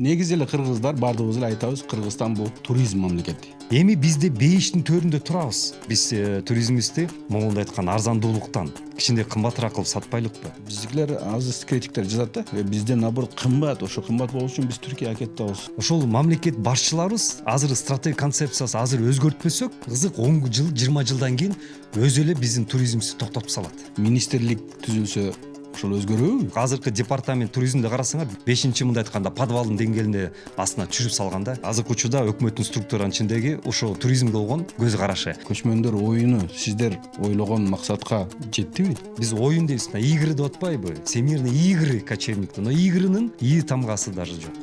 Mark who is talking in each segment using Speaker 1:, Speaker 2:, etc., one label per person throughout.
Speaker 1: Негизи эле кыргыздар баардыгыбыз эле айтабыз, Кыргызстан бул туризм мамлекети.
Speaker 2: Эми биз де бейиштин төрүндө турабыз. Биз туризмибизди могулду айтканда арзандуулуктан кичине кымбатыраак кылып сатпайлыкпы?
Speaker 1: Биздикилер азыр критиктер жазат да, бизден наоборот кымбат, ошо кымбат болуу үчүн биз Түркияга кетип атабыз.
Speaker 2: Ошол мамлекет башчыларыбыз азыр стратегия концепциясы азыр өзгөртпөсөк, кызык 10 жыл, 20 жылдан кийин өзү эле биздин туризмибизди токтотуп салат.
Speaker 1: Министрлик түзүлсө ошол өзгөрөбү?
Speaker 2: Азыркы департамент туризмди карасаңар, 5-чи мындай айтканда подвалдын деңгээлине астына түшүрүп салганда, азыркы учурда өкмөттүн структуранын ичиндеги ошо туризмге болгон көз карашы.
Speaker 1: Көчмөндөр оюну сиздер ойлогон максатка жеттиби?
Speaker 2: Биз оюн дейбиз, игры деп атпайбы? Всемирный игры кочевниктер, но игрынын и тамгасы даже жок.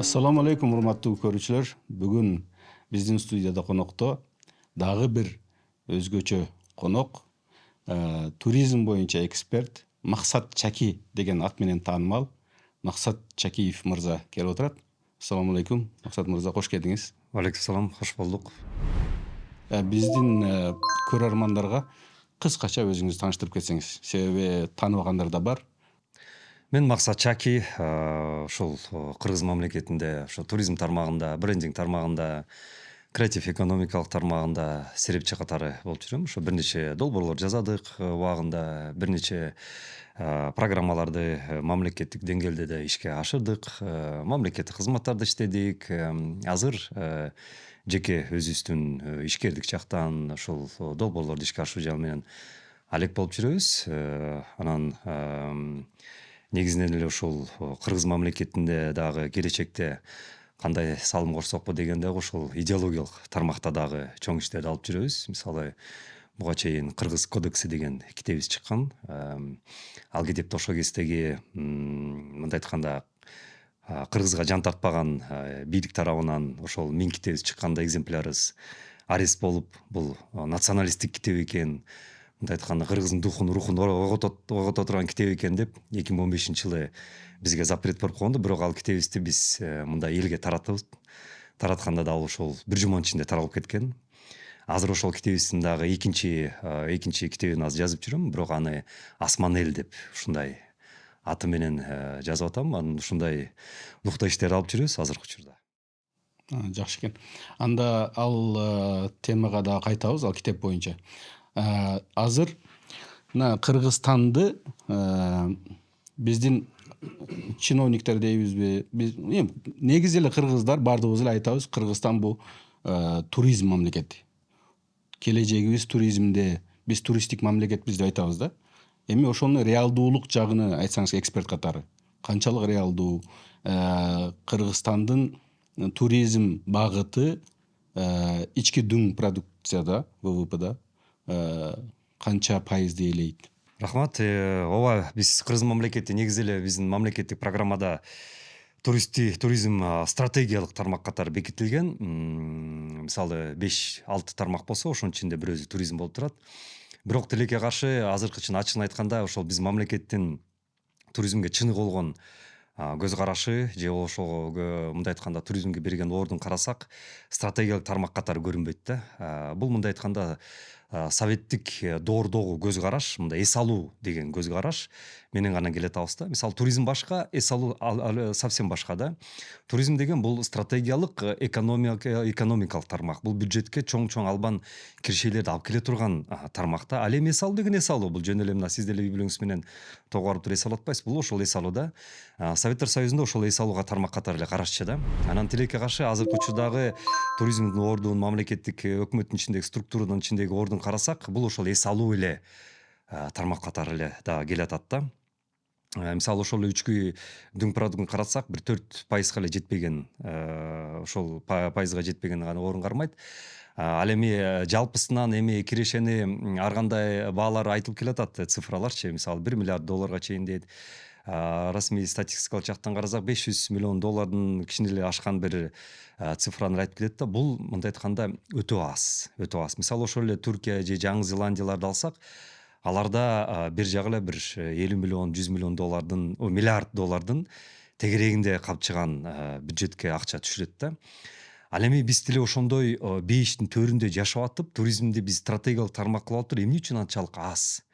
Speaker 1: Ассаламу алейкум, урматтуу көрүүчүлөр. Бүгүн биздин студияда конокто дагы бир өзгөчө конок, туризм боюнча эксперт Максат Чаки деген ат менен таанымал Максат Чакиев мырза келип отурат. Ассаламу алейкум, Максат мырза, кош келдиңиз.
Speaker 2: Алейкум салам, кош болдук.
Speaker 1: Биздин көрөрмандарга кыскача өзүңүздү тааныштырып кетсеңиз, себеби тааныбагандар да бар.
Speaker 2: Мен Максат Чаки, ошол Кыргыз мамлекетинде, ошо туризм тармагында, брендинг тармагында, креатив экономикалык тармагында серепчи катары болуп жүрөм. Ошо бир нече долбоорлор жазадык убагында, бир нече программаларды мамлекеттик деңгээлде да ишке ашырдык, мамлекеттик кызматтарда иштедик. Азыр жеке өзүбүздүн ишкердик жактан ошол долбоорлорду ишке ашыруу жагы менен алек болуп жүрөбүз. Анан негизинен эле ушул Кыргыз мамлекетинде дагы келечекте кандай салым корсокпу дегенде ошол идеологиялык тармакта дагы чоң иштерди алып жүрөбүз. Мисалы, буга чейин Кыргыз кодекси деген китебибиз чыккан. Ал китепте ошол кездеги мындай айтканда Кыргызга жан тартпаган бийлик тарабынан ошол мен китебибиз чыкканда экземплярыбыз арест болуп, бул националисттик китеп экен, мындай айтканда кыргыздын духун, рухун огото турган китеп экен деп 2015-жылы бизге запрет берип койгонду, бирок ал китебибизди биз мындай элге таратканда да ал ошол бир жуманын ичинде таралып кеткен. Азыр ошол китебибиздин дагы экинчи китебин азыр жазып жүрөм, бирок аны Асман эл деп ушундай аты менен жазып атам. Анан ушундай нукта иштерди алып жүрөбүз азыркы учурда.
Speaker 1: Жакшы экен. Анда ал темага да кайтабыз, ал китеп боюнча. Азыр мына Кыргызстанды биздин чиновниктер дейбизби, биз негизи эле кыргыздар баардыгыбыз эле айтабыз, Кыргызстан бул туризм мамлекети. Келечегибиз туризмде, биз туристтик мамлекетпиз деп айтабыз да. Эми ошону реалдуулук жагын айтсаңыз, эксперт катары канчалык реалдуу, Кыргызстандын туризм багыты ички дүң продукцияда, ВВПда канча пайызды ээлейт?
Speaker 2: Рахмат. Ооба, биз Кыргыз мамлекети негизи эле биздин мамлекеттик программада туризм стратегиялык тармак катары бекитилген. Мисалы 5-6 тармак болсо, ошонун ичинде бирөөсү туризм болуп турат. Бирок тилекке каршы азыркычын ачыгын айтканда ошол биз мамлекеттин туризмге чыныгы болгон көз карашы же ошол мындай айтканда туризмге берген ордун карасак, стратегиялык тармак катары көрүнбөйт да. Бул мындай айтканда советтик доордогу көз караш, мындай эс алуу деген көз караш менен гана келе атабыз да. Мисалы туризм башка, эс алуу совсем башка да. Туризм деген бул стратегиялык экономикалык тармак. Бул бюджетке чоң албан киршелерди алып келе турган тармак да. Ал эми эс алуу деген эс алуу. Бул жөн эле мына сиз деле үй бүлөңүз менен того барып туруп эс алып атпайсызбы? Бул ошол эс алуу да. Советтер Союзунда ошол эс алууга тармак катары эле карашчу да. Анан тилекке каршы азыркы учурдагы туризмдин ордун, мамлекеттик өкмөттүн ичиндеги структуранын ичиндеги ордун карасак, бул ошол эс алуу эле тармак катары эле дагы келе атат да. Мисалы ошол ички дүң продуктун карасак, бир 4% эле жетпеген, ошол пайызга жетпеген гана орун кармайт. Ал эми жалпысынан эми кирешени ар кандай баалар айтылып келе атат, цифраларчы. Мисалы $1 миллиард чейин дейт. Расмий статистикалык жактан карасак, $500 миллион кичине эле ашкан бир цифраны айтып келет да. Бул мындай айтканда өтө аз. Мисалы ошол эле Түркия же Жаңы Зеландияларды алсак, аларда бир жагы эле бир $50 миллион, $100 миллион миллиард доллардын тегерегинде капчыган бюджетке акча түшүрөт да. Ал эми биз деле ошондой бейиштин төрүндө жашап атып, туризмди биз стратегиялык тармак кылып алып туруп, эмне үчүн анчалык аз?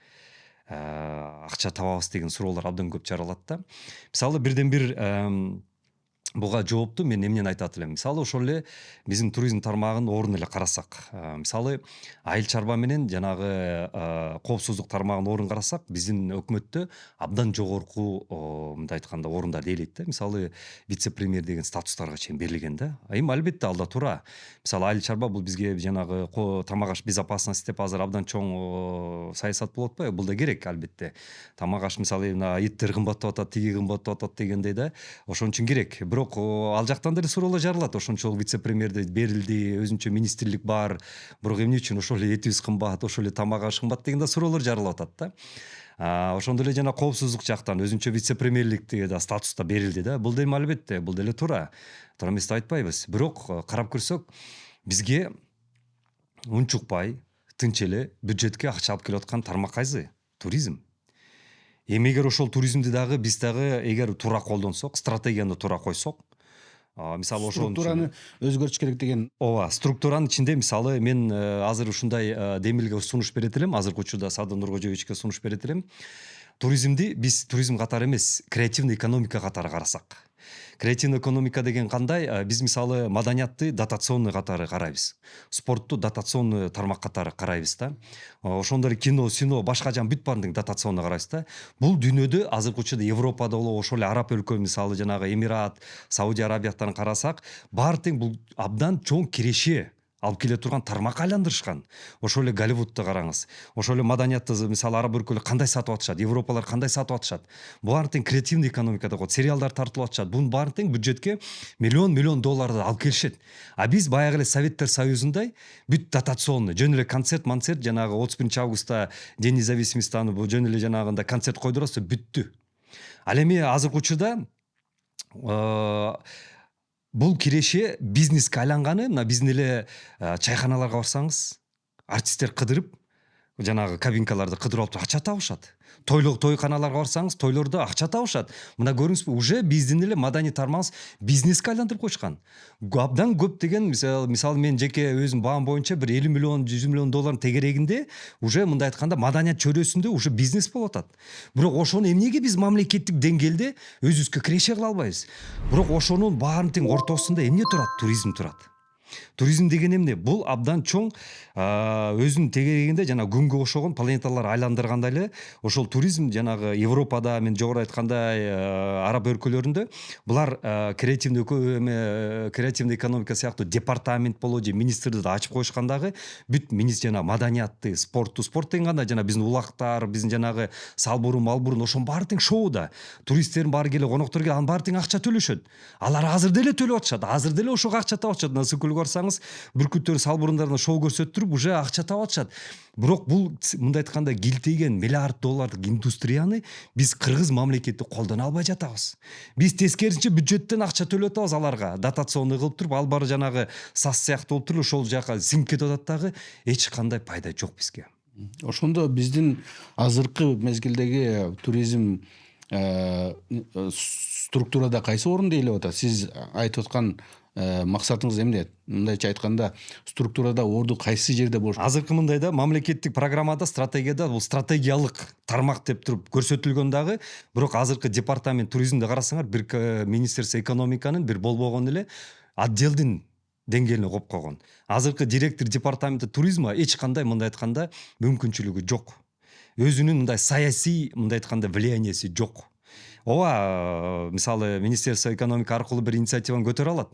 Speaker 2: акча табабыз деген суроолор абдан көп жаралат да. Мисалы бирден бир буга жоопту мен эмнени айтат элем. Мисалы ошол эле биздин туризм тармагын ордун эле карасак, мисалы айыл чарба менен жанагы коопсуздук тармагын ордун карасак, биздин өкмөттө абдан жогорку мындай айтканда орундар дээлейт да. Мисалы вице премьер деген статустарга чейин берилген да. Эми албетте алда тура. Мисалы айыл чарба бул бизге жанагы тамак аш безопасность деп азыр абдан чоң саясат болуп атпайбы? Бул да керек албетте. Тамак аш мисалы эттер кымбаттап атат, тиги кымбаттап атат дегендей да. Ошон үчүн керек. Бирок ал жактан деле суроолор жаралат. Ошончолук вице премьерде берилди, өзүнчө министрлик бар. Бирок эмне үчүн ошол эле этибиз кымбат, ошол эле тамак аш кымбат деген да суроолор жаралып атат да. Ошондой эле жана коопсуздук жактан өзүнчө вице премьерликти да статуста берилди да. Бул дем албетте, бул деле туура. Туура эмес деп айтпайбыз. Бирок карап көрсөк, бизге унчукпай, тынч эле бюджетке акча алып келип аткан тармак кайсы? Туризм. Эми эгер ошол туризмди дагы биз дагы эгер туура колдонсок, стратегияны туура койсок, мисалы ошол
Speaker 1: структураны өзгөртүш керек деген.
Speaker 2: ооба, структуранын ичинде мисалы мен азыр ушундай демилге сунуш берет элем, азыркы учурда Садыр Нуркожоевичке сунуш берет элем. Туризмди биз туризм катары эмес, креативный экономика катары карасак. Креативный экономика деген кандай? Биз мисалы маданиятты дотационный катары карайбыз. Спортту дотационный тармак катары карайбыз да. Ошондой кино, сино, башка жан бүт баарын дотационный карайбыз да. Бул дүйнөдө азыркы учурда Европада болобу, ошол эле араб өлкө мисалы жанагы Эмират, Саудия Арабияттарын карасак, баары тең бул абдан чоң киреше алып келе турган тармакка айландырышкан. Ошол эле Голливудду караңыз. Ошол эле маданиятты мисалы араб өлкөлөр кандай сатып атышат, европалар кандай сатып атышат. Баары тең креативный экономика деп коет. Сериалдар тартылып атышат. Бунун баары тең бюджетке миллион долларды алып келишет. Биз баягы эле Советтер Союзундай бүт дотационный, жөн эле концерт, жанагы 31 августта День независимости бул жөн эле жанагындай концерт койдурасыз, бүттү. Ал эми азыркы учурда бул киреше бизнеске айланганы, мына биздин эле чайханаларга барсаңыз, артисттер кыдырып, жанагы кабинкаларды кыдырып алып акча табышат. Тойканаларга барсаңыз, тойлордо акча табышат. Мына көрүңүзбү, уже биздин эле маданий тармагыбыз бизнеске айландырып койушкан. Абдан көп деген, мисалы мен жеке өзүм баам боюнча бир 50 миллион, 100 миллион доллардын тегерегинде уже мындай айтканда маданият чөйрөсүндө уже бизнес болуп атат. Бирок ошону эмнеге биз мамлекеттик деңгээлде өзүбүзгө киреше кыла албайбыз? Бирок ошонун баарын тең ортосунда эмне турат? Туризм турат. Туризм деген эмне? Бул абдан чоң өзүнүн тегерегинде жана күнгө окшогон планеталар айландыргандай эле ошол туризм жанагы Европада, мен жогору айткандай араб өлкөлөрүндө булар креативный экономика сыяктуу департамент болобу же министрликти ачып коюшкандагы бүт жана маданиятты, спорт деген кандай, жана биздин улактар, биздин жанагы салбурун, малбурун, ошонун баары тең шоуда. Туристтердин баары келип, коноктор келип, анын баары тең акча төлөшөт. Алар азыр деле төлөп атышат, азыр деле ошого акча таап атышат. Сүкүлгө барсаңыз, бүркүттөр салбурундарына шоу көрсөттүрүп, уже акча таап атышат. Бирок бул мындай айтканда килтейген миллиард доллардык индустрияны биз кыргыз мамлекети колдоно албай жатабыз. Биз тескерисинче бюджеттен акча төлөп атабыз аларга, дотационный кылып туруп, ал баары жанагы САС сыяктуу болуп туруп, ошол жака сиңип кетип атат дагы, эч кандай пайда жок бизге.
Speaker 1: Ошондо биздин азыркы мезгилдеги туризм структурада кайсы орунду ээлеп атат? Сиз айтып аткан максатыңыз эмне? Мындайча айтканда, структурада орду кайсы жерде болуш?
Speaker 2: Азыркы мындай да, мамлекеттик программада, стратегияда бул стратегиялык тармак деп туруп көрсөтүлгөн дагы, бирок азыркы департамент туризмди карасаңар, бир министерство экономиканын бир болбогон эле отделдин деңгээлине коюп койгон. Азыркы директор департаменти туризма эч кандай мындай айтканда мүмкүнчүлүгү жок. Өзүнүн мындай саясий мындай айтканда влиянияси жок. Ооба, мисалы министерство экономика аркылуу бир инициативаны көтөрө алат.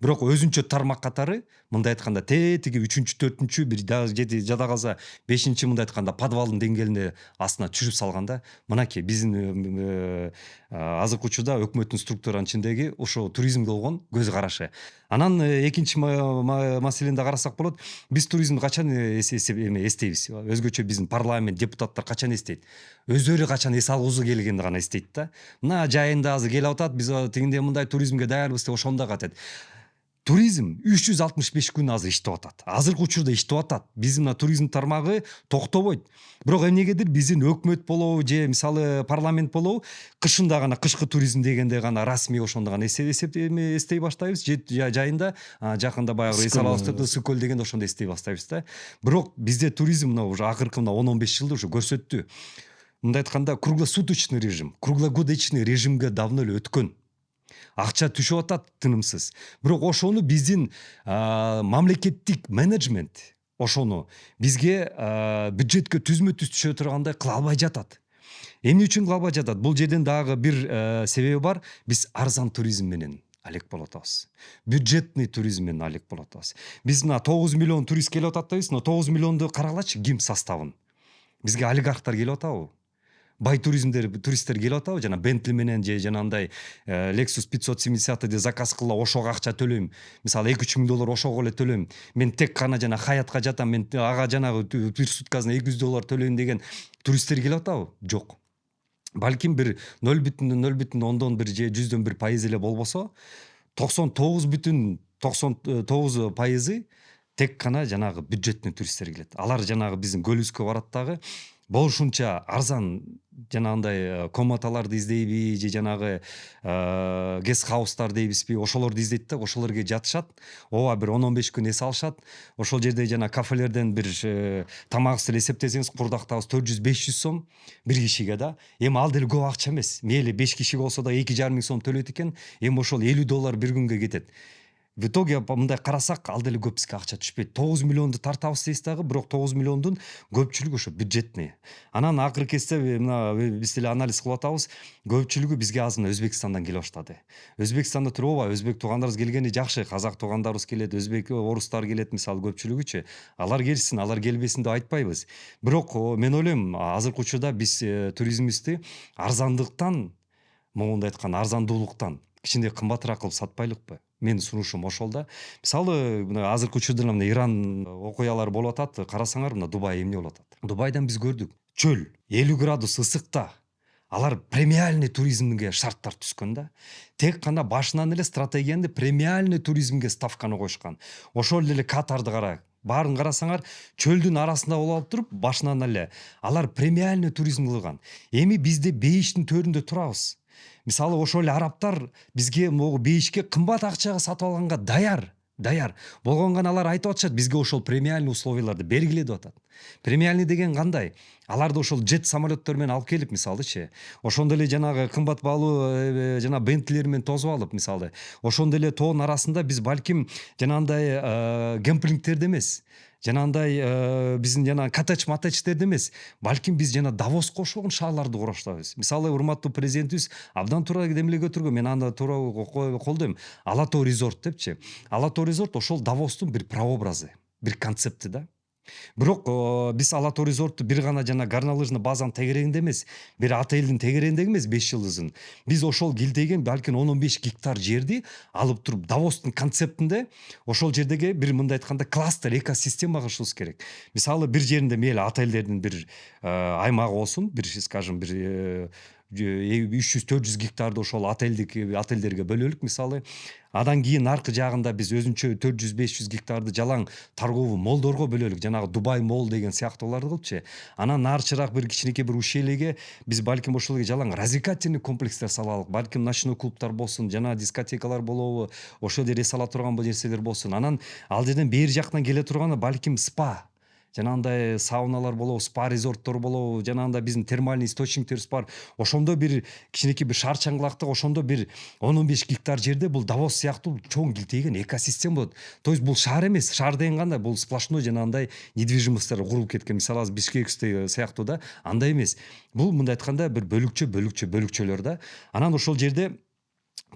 Speaker 2: Бирок өзүнчө тармак катары мындай айтканда тетиги 3-4-чү бир жада калса 5-чи мындай айтканда подвалдын деңгээлине астына түшүрүп салганда, мынакей биздин азыркы учурда өкмөттүн структуранын ичиндеги ошо туризмге болгон көз карашы. Анан экинчи маселени да карасак болот. Биз туризмди качан эстейбиз? Өзгөчө биздин парламент, депутаттар качан эстейт? Өздөрү качан эс алгысуу келгенде гана эстейт да. Мына жайында азыр келип атат, биз тигинде мындай туризмге даярбыз деп ошондо катат. Туризм 365 күн азыр иштеп атат. Азыркы учурда иштеп атат. Биздин туризм тармагы токтобойт. Бирок эмнегедир биздин өкмөт болобу же мисалы парламент болобу кышында гана кышкы туризм дегенде гана расмий ошондо гана эстей баштайбыз. Жайында жакында баягы эс алабыз, Сыкөл дегенде ошондо эстей баштайбыз да. Бирок бизде туризм уже акыркы 10-15 жылда уже көрсөттү. мындай айтканда круглосуточный режим, круглогодичный режимге давно эле өткөн. Акча түшүп атат тынымсыз. Бирок ошону биздин мамлекеттик менеджмент ошону бизге бюджетке түзмө түз түшө тургандай кыла албай жатат. Эмне үчүн кыла албай жатат? Бул жерден дагы бир себеби бар. Биз арзан туризм менен алек болуп атабыз. Бюджетный туризм менен алек болуп атабыз. Биз мына 9 миллион турист келип атат дейбиз, но 9 миллионду карагалачы ким составын. Бизге олигархтар келип атабы? Бай туристтер келип атабы? Жана Бентли менен же жанагындай Lexus 570 заказ кылып ошого акча төлөйм. Мисалы $2-3 миң ошого эле төлөйм. Мен тек гана жана Хаятка жатам, мен ага жанагы бир суткасына $200 төлөйм деген туристтер келип атабы? Жок. Балким бир 0,0,1 же 100% эле болбосо, 99,99% тек гана жанагы бюджетный туристтер келет. Алар жанагы биздин көлүскө барат дагы болушунча арзан жанагындай комнаталарды издейби же жанагы гест хаустар дейбизби, ошолорду издейт да, ошолорго жатышат. Ооба бир 10-15 күн эс алышат. Ошол жерде жана кафелерден бир тамагыңызды эсептесеңиз курдактабыз 400-500 сом бир кишиге да. Эми ал деле көп акча эмес. Мейли 5 киши болсо да 2,5 миң сом төлөйт экен. Эми ошол $50 бир күнгө кетет. В итоге мындай карасак ал деле көп бизге акча түшпөйт. 9 миллионду тартабыз дейсиз дагы, бирок 9 миллиондун көпчүлүгү ошо бюджетный. Анан акыркы кезде мына биз деле анализ кылып атабыз. Көпчүлүгү бизге азыр Өзбекстандан келип баштады. Өзбекстанда туруп ооба, өзбек туугандарыбыз келгени жакшы, казак туугандарыбыз келет, өзбек орустар келет, мисалы көпчүлүгүчү. Алар келсин, алар келбесин деп айтпайбыз. Бирок мен ойлойм, азыркы учурда биз туризмибизди арзандыктан, моундай айтканда арзандуулуктан кичине кымбатыраак кылып сатпайлыкпы? Менин сунушум ошол да. Мисалы, мына азыркы учурда мына Иран окуялары болуп атат. Карасаңар, мына Дубай эмне болуп атат? Дубайдан биз көрдүк. Чөл, 50 градус ысыкта. Алар премиальный туризмге шарттар түзгөн да. Тек гана башынан эле стратегияны премиальный туризмге ставканы коюшкан. Ошол эле Катарды кара. Баарын карасаңар, чөлдүн арасында болуп алып туруп, башынан эле алар премиальный туризм кылган. Эми бизде бейиштин төрүндө турабыз. Мисалы ошол эле арабтар бизге могу бейишке кымбат акчага сатып алганга даяр. Болгонгон алар айтып атышат, бизге ошол премиальный условияларды бергиле деп атат. Премиальный деген кандай? Аларды ошол джет самолеттор менен алып келип, мисалычы, ошондо эле жанагы кымбат баалуу жана Бентлилер менен тосуп алып, мисалы, ошондо эле тоонун арасында биз балким жанагындай кемпингтерде эмес, жанагындай биздин жана коттедж-маттедждерде эмес, балким биз жана Давоско окшогон шаарларды кураш атабыз. Мисалы, урматтуу президентибиз абдан туура демилге көтөргөн, мен аны туура колдойм. Ала Тоо резорт депчи. Ала Тоо резорт ошол Давостун бир прообразы, бир концепти да. Бирок биз Ала Тоо резортту бир гана жана горнолыжный базанын тегерегинде эмес, бир отелдин тегерегинде эмес 5 жылдызын. Биз ошол килдеген балким 10-15 гектар жерди алып туруп Давостун концептинде ошол жердеги бир мындай айтканда кластер экосистема кылышыбыз керек. Мисалы, бир жеринде мейли отелдердин бир аймагы болсун, бир скажем бир 300-400 гектарды ошол отелдерге бөлөлүк, мисалы. Адан кийин аркы жагында биз өзүнчө 400-500 гектарды жалаң торговый молдорго бөлөлүк, жанагы Дубай мол деген сыяктууларды кылчу. Анан нарчыраак бир кичинекей бир ущельеге биз балким ошол жалаң развлекательный комплекстер салалык, балким ночной клубтар болсун, жана дискотекалар болобу, ошол жерде эс ала турган бул нерселер болсун. Анан ал жерден бери жактан келе турганы балким спа, жанагындай сауналар болобу, спа резорттор болобу, жанагындай биздин термальный источниктерибиз бар. Ошондо бир кичинекей бир шаар чаңгылакта, ошондо бир 10-15 гектар жерде бул Давос сыяктуу чоң килтейген экосистема болот. То есть бул шаар эмес, шаар деген кандай? Бул сплошной жанагындай недвижимосттер курулуп кеткен. Мисалы, азыр Бишкектеги сыяктуу да, андай эмес. Бул мындай айтканда бир бөлүкчөлөр да. Анан ошол жерде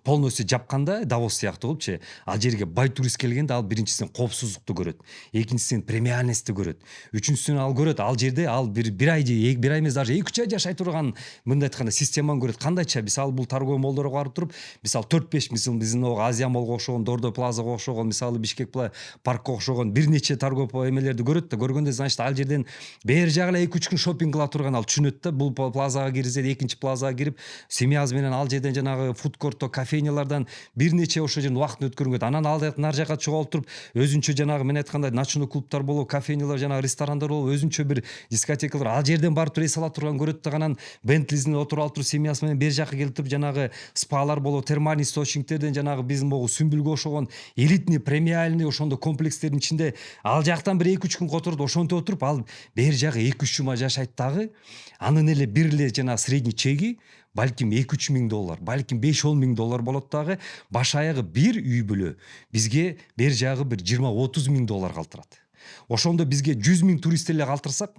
Speaker 2: полностью жапканда Давос сыяктуу кылыпчы, ал жерге бай турист келгенде ал биринчисинен коопсуздукту көрөт, экинчисинен премиальностьти көрөт, үчүнчүсүнөн ал көрөт, ал жерде ал бир ай же бир ай эмес, даже 2-3 ай жашай турган мындай айтканда системаны көрөт. Кандайча? Мисалы, бул торговый молдорго барып туруп, мисалы 4-5 мисалы биздин Азия молго окшогон, Дордо плазага окшогон, мисалы Бишкек паркка окшогон бир нече торговый эмелерди көрөт да, көргөндө значит ал жерден бери жагы эле 2-3 күн шопинг кыла турган ал түшүнөт да. Бул плазага кирсе, экинчи плазага кирип, семьясы менен ал жерден жанагы фудкортто кофейнялардан бир нече ошол жерде убактын өткөргөнгө болот. Анан нар жака чогулуп туруп өзүнчө жанагы мен айткандай ночной клубтар болобу, кофейнялар, жанагы ресторандар болобу, өзүнчө бир дискотекалар, ал жерден барып туруп эс ала турган көрөт да, анан Бентлисине отуруп алып туруп семьясы менен бери жака келип туруп жанагы спалар болобу, термальный источниктерден жанагы биздин могу Сүмбүлгө окшогон элитный, премиальный ошондой комплекстердин ичинде ал жактан бир 2-3 күн которуп ошентип отуруп, ал бери жагы 2-3 жума жашайт дагы. Анын эле бир эле жанагы средний чеги балким 2-3 миң доллар, балким 5-10 миң доллар болот дагы. Баш аягы бир үй бүлө бизге бери жагы бир 20-30 миң доллар калтырат. Ошондо бизге 100 миң турист эле калтырсак,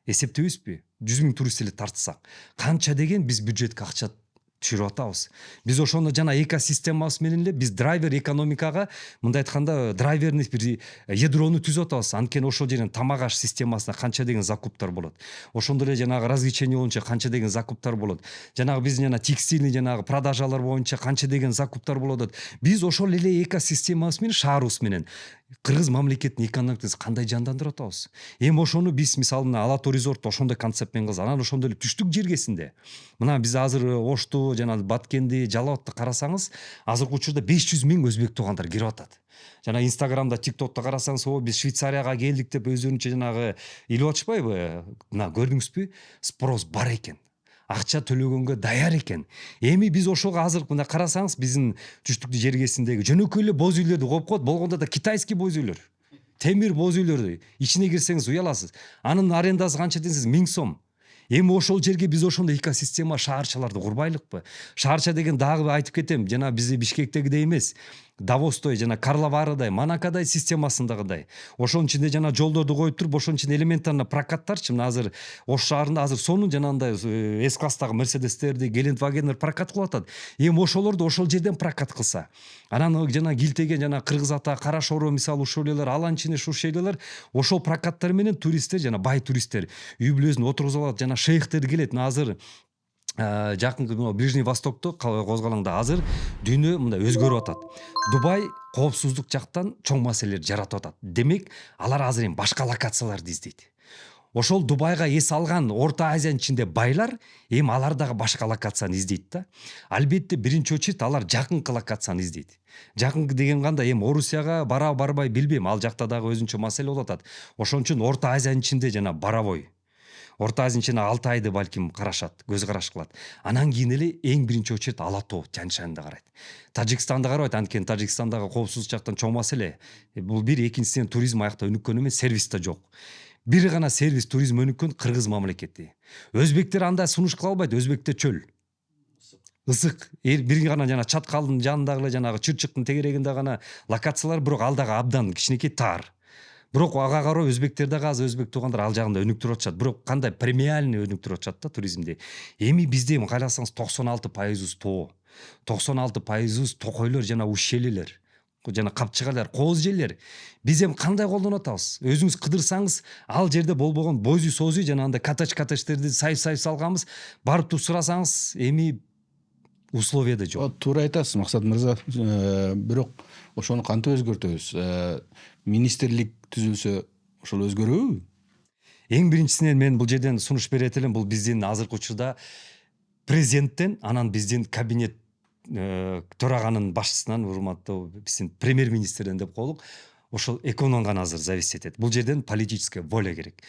Speaker 2: эсептейбизби? 100 миң турист эле тартсак, канча деген биз бюджетке акча түшүрүп атабыз. Биз ошондо жана экосистемабыз менен эле биз драйвер экономикага, мындай айтканда, драйверный бир ядрону түзүп атабыз. Анткени ошол жерден тамак аш системасына канча деген закуптар болот. Ошондо эле жанагы развлечение боюнча канча деген закуптар болот. Жанагы биздин жана текстильный жанагы продажалар боюнча канча деген закуптар болот. Биз ошол эле экосистемабыз менен, шаарыбыз менен Кыргыз мамлекетинин экономикасын кандай жандандырып атабыз? Эми ошону биз мисалы мына Ала Тоо резорт ошондой концепт менен кылабыз. Анан ошондой эле түштүк жергесинде мына биз азыр Ошту жана Баткенди, Жалал Абадты карасаңыз, азыркы учурда 500 миң өзбек туугандар кирип атат. Жана Инстаграмда, ТикТокто карасаңыз, биз Швейцарияга келдик деп өздөрүнчө жанагы илип атышпайбы? Мына көрдүңүзбү? Спрос бар экен. Акча төлөгөнгө даяр экен. Эми биз ошого азыр мына карасаңыз, биздин түштүктү жергесиндеги жөнөкөй эле боз үйлөрдү коюп коет, болгондо да китайский боз үйлөр. Темир боз үйлөрдү ичине кирсеңиз уяласыз. Анын арендасы канча десеңиз 1000 сом. Эми ошол жерге биз ошондой экосистема шаарчаларды курбайлыкпы? Шаарча деген дагы айтып кетем, жана бизди Бишкектегидей эмес, Давостой жана Карловарадай, Монакодай системасындагыдай. Ошонун ичинде жана жолдорду коюп туруп, ошонун ичинде элементарный прокаттарчы, мына азыр Ош шаарында азыр сонун жанагындай С класстагы Мерседестерди, Гелендвагендер прокат кылып атат. Эми ошолорду ошол жерден прокат кылса, анан жана килтеген жана Кыргыз ата, Кара Шоро мисалы ушул элелер, Аланчине шушейлер, ошол прокаттар менен туристтер жана бай туристтер үй бүлөсүн отургузуп алат, жана шейхтер келет. Азыр жакынкы Ближний Востокто козголоңдо азыр дүйнө мындай өзгөрүп атат. Дубай коопсуздук жактан чоң маселелер жаратып атат. Демек, алар азыр эми башка локацияларды издейт. Ошол Дубайга эс алган Орто Азиянын ичинде байлар эми алар дагы башка локацияны издейт да. Албетте биринчи очередь алар жакынкы локацияны издейт. Жакынкы деген кандай, эми Орусияга барбай билбейм, ал жакта дагы өзүнчө маселе болуп атат. Ошон үчүн Орто Азиянын ичинде жана барабой Орто Азиянын ичинде Алтайды балким карашат, көз караш кылат. Анан кийин эле эң биринчи очередь Ала Тоо, Тянь-Шаньды карайт. Тажикстанды карабайт, анткени Тажикстандагы коопсуздук жактан чоң маселе. Бул бир, экинчисинен туризм аякта өнүккөн эмес, сервис да жок. Бир гана сервис туризм өнүккөн Кыргыз мамлекети. Өзбектер андай сунуш кыла албайт, өзбекте чөл. Ысык, бир гана жана Чаткалдын жанындагы жанагы Чырчыктын тегерегинде гана локациялар, бирок ал дагы абдан кичинекей, тар. Бирок ага кароо өзбектер дагы азыр өзбек туугандар ал жагында өнүктүрүп атышат. Бирок кандай премиальный өнүктүрүп атышат да туризмди. Эми бизде эми карасаңыз 96% тоо. 96% токойлор жана ушелелер. Жана капчыгалар, кооз жерлер. Биз эми кандай колдонуп атабыз? Өзүңүз кыдырсаңыз, ал жерде болбогон бойзүй соозүй жана андай катачтерди сайып салганбыз. Барып туруп сурасаңыз, эми условия да жок.
Speaker 1: Туура айтасыз, Максат мырза. Бирок ошону кантип өзгөртөбүз? Министрлик түзүлсө ошол өзгөрөбү?
Speaker 2: Эң биринчисинен мен бул жерден сунуш берет элем, бул биздин азыркы учурда президенттен, анан биздин кабинет төраганын башчысынан, урматтуу биздин премьер-министрден деп коелук. Ошол эконом гана азыр зависеть этет. Бул жерден политическая воля керек.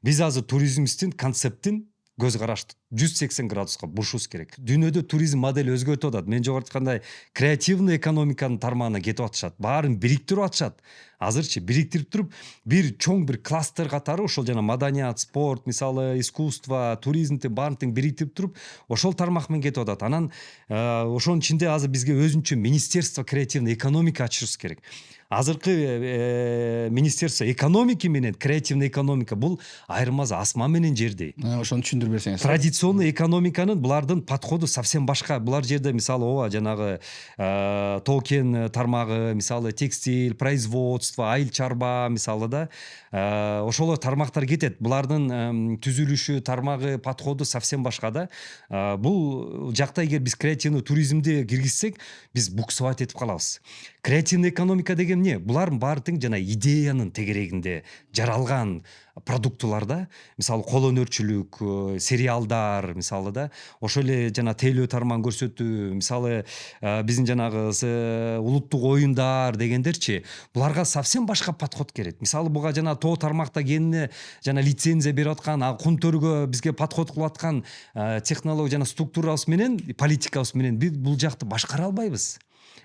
Speaker 2: Биз азыр туризмдин концептин көз карашты 180 градуска бурушубуз керек. Дүйнөдө туризм модели өзгөртүп атат. Мен жогору айткандай креативный экономиканын тармагына кетип атышат. Баарын бириктирип атышат. Азырчы бириктирип туруп, бир чоң бир кластер катары ошол жана маданият, спорт, мисалы искусство, туризмди баарын тең бириктирип туруп, ошол тармак менен кетип атат. Анан ошонун ичинде азыр бизге өзүнчө министерство креативный экономика ачышыбыз керек. Азыркы министерство экономики менен креативный экономика бул айырмасы асман менен жердей.
Speaker 1: Ошону түшүндүрүп берсеңиз.
Speaker 2: Традиционный экономиканын булардын подходу совсем башка. Булар жерде мисалы жанагы токен тармагы, мисалы текстиль, производство, айыл чарба мисалы да ошол тармактар кетет. Булардын түзүлүшү, тармагы, подходу совсем башка да. Бул жакта эгер биз креативный туризмди киргизсек, биз буксовать этип калабыз. Креативный экономика деген эмне? Булардын баары тең жана идеянын тегерегинде жаралган продуктулар да. Мисалы кол өнөрчүлүк, сериалдар, мисалы да, ошол эле жана тейлөө тармагын көрсөтүү, мисалы биздин жанагы улуттук оюндар дегендерчи, буларга совсем башка подход керек. Мисалы буга жана тоо тармакта кенине жана лицензия берип аткан, кунтөргө бизге подход кылып аткан технология жана структурабыз менен, политикабыз менен биз бул жакты башкара албайбыз.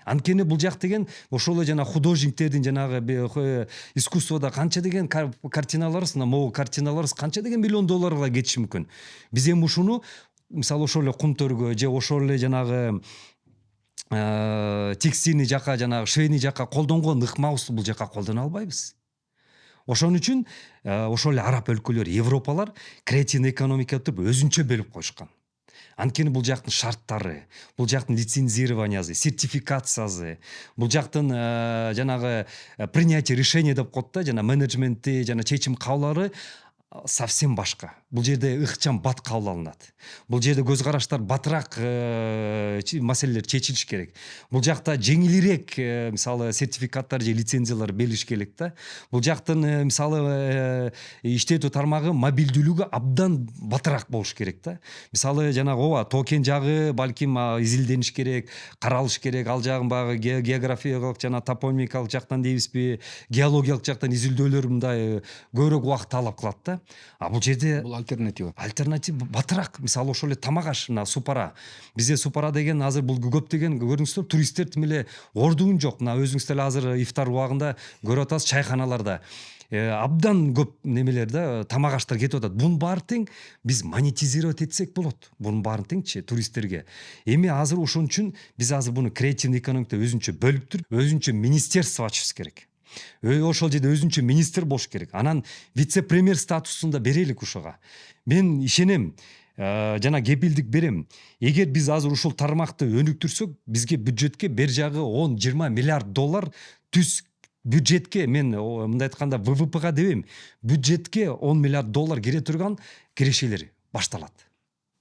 Speaker 2: Анткени бул жак деген ошол эле жана художниктердин жанагы искусствода канча деген картиналарыбыз, могу картиналарыбыз канча деген миллион долларга кетиши мүмкүн. Биз эми ушуну мисалы ошол эле кунтөргө же ошол эле жанагы текстильный жака, жанагы швейный жака колдонгон ыкмабызды бул жака колдоно албайбыз. Ошон үчүн ошол эле араб өлкөлөрү, Европалар креативный экономиканы өзүнчө бөлүп коюшкан. Анткени бул жактын шарттары, бул жактын лицензированиясы, сертификациясы, бул жактын жанагы принятие решения деп коет да, жана менеджменти, жана чечим кабыл совсем башка. Бул жерде ыкчам бат кабыл алынат. Бул жерде көз караштар батыраак маселелер чечилиш керек. Бул жакта жеңилирээк мисалы сертификаттар же лицензиялар берилиш керек да. Бул жактын мисалы иштетүү тармагы мобилдүүлүгү абдан батыраак болуш керек да. Мисалы жанагы ооба токен жагы балким изилдениш керек, каралыш керек. Ал жагын багы географиялык жана топонимикалык жактан дейбизби, геологиялык жактан изилдөөлөр мындай көбүрөөк убакыт талап кылат да. Бул жерде
Speaker 1: бул альтернатива
Speaker 2: батыраак. Мисалы ошол эле тамак аш, мына Супара. Бизде Супара деген азыр бул көптөгөн көрдүңүздөр, туристтер тим эле ордугун жок. Мына өзүңүз деле азыр ифтар убагында көрүп атасыз, чайканаларда абдан көп немелер да, тамак аштар кетип атат. Бунун баары тең биз монетизировать этсек болот. Бунун баарын теңчи туристтерге. Эми азыр ошон үчүн биз азыр буну креативный экономикада өзүнчө бөлүп туруп, өзүнчө министерство ачышыбыз керек. Ошол жерде өзүнчө министр болуш керек. Анан вице-премьер статусунда берелик ушуга. Мен ишенем, жана кепилдик берем. Эгер биз азыр ушул тармакты өнүктүрсөк, бизге бюджетке бер жагы 10-20 миллиард доллар түз бюджетке, мен мындай айтканда ВВПга дебейм, бюджетке 10 миллиард доллар кире турган кирешелер башталат.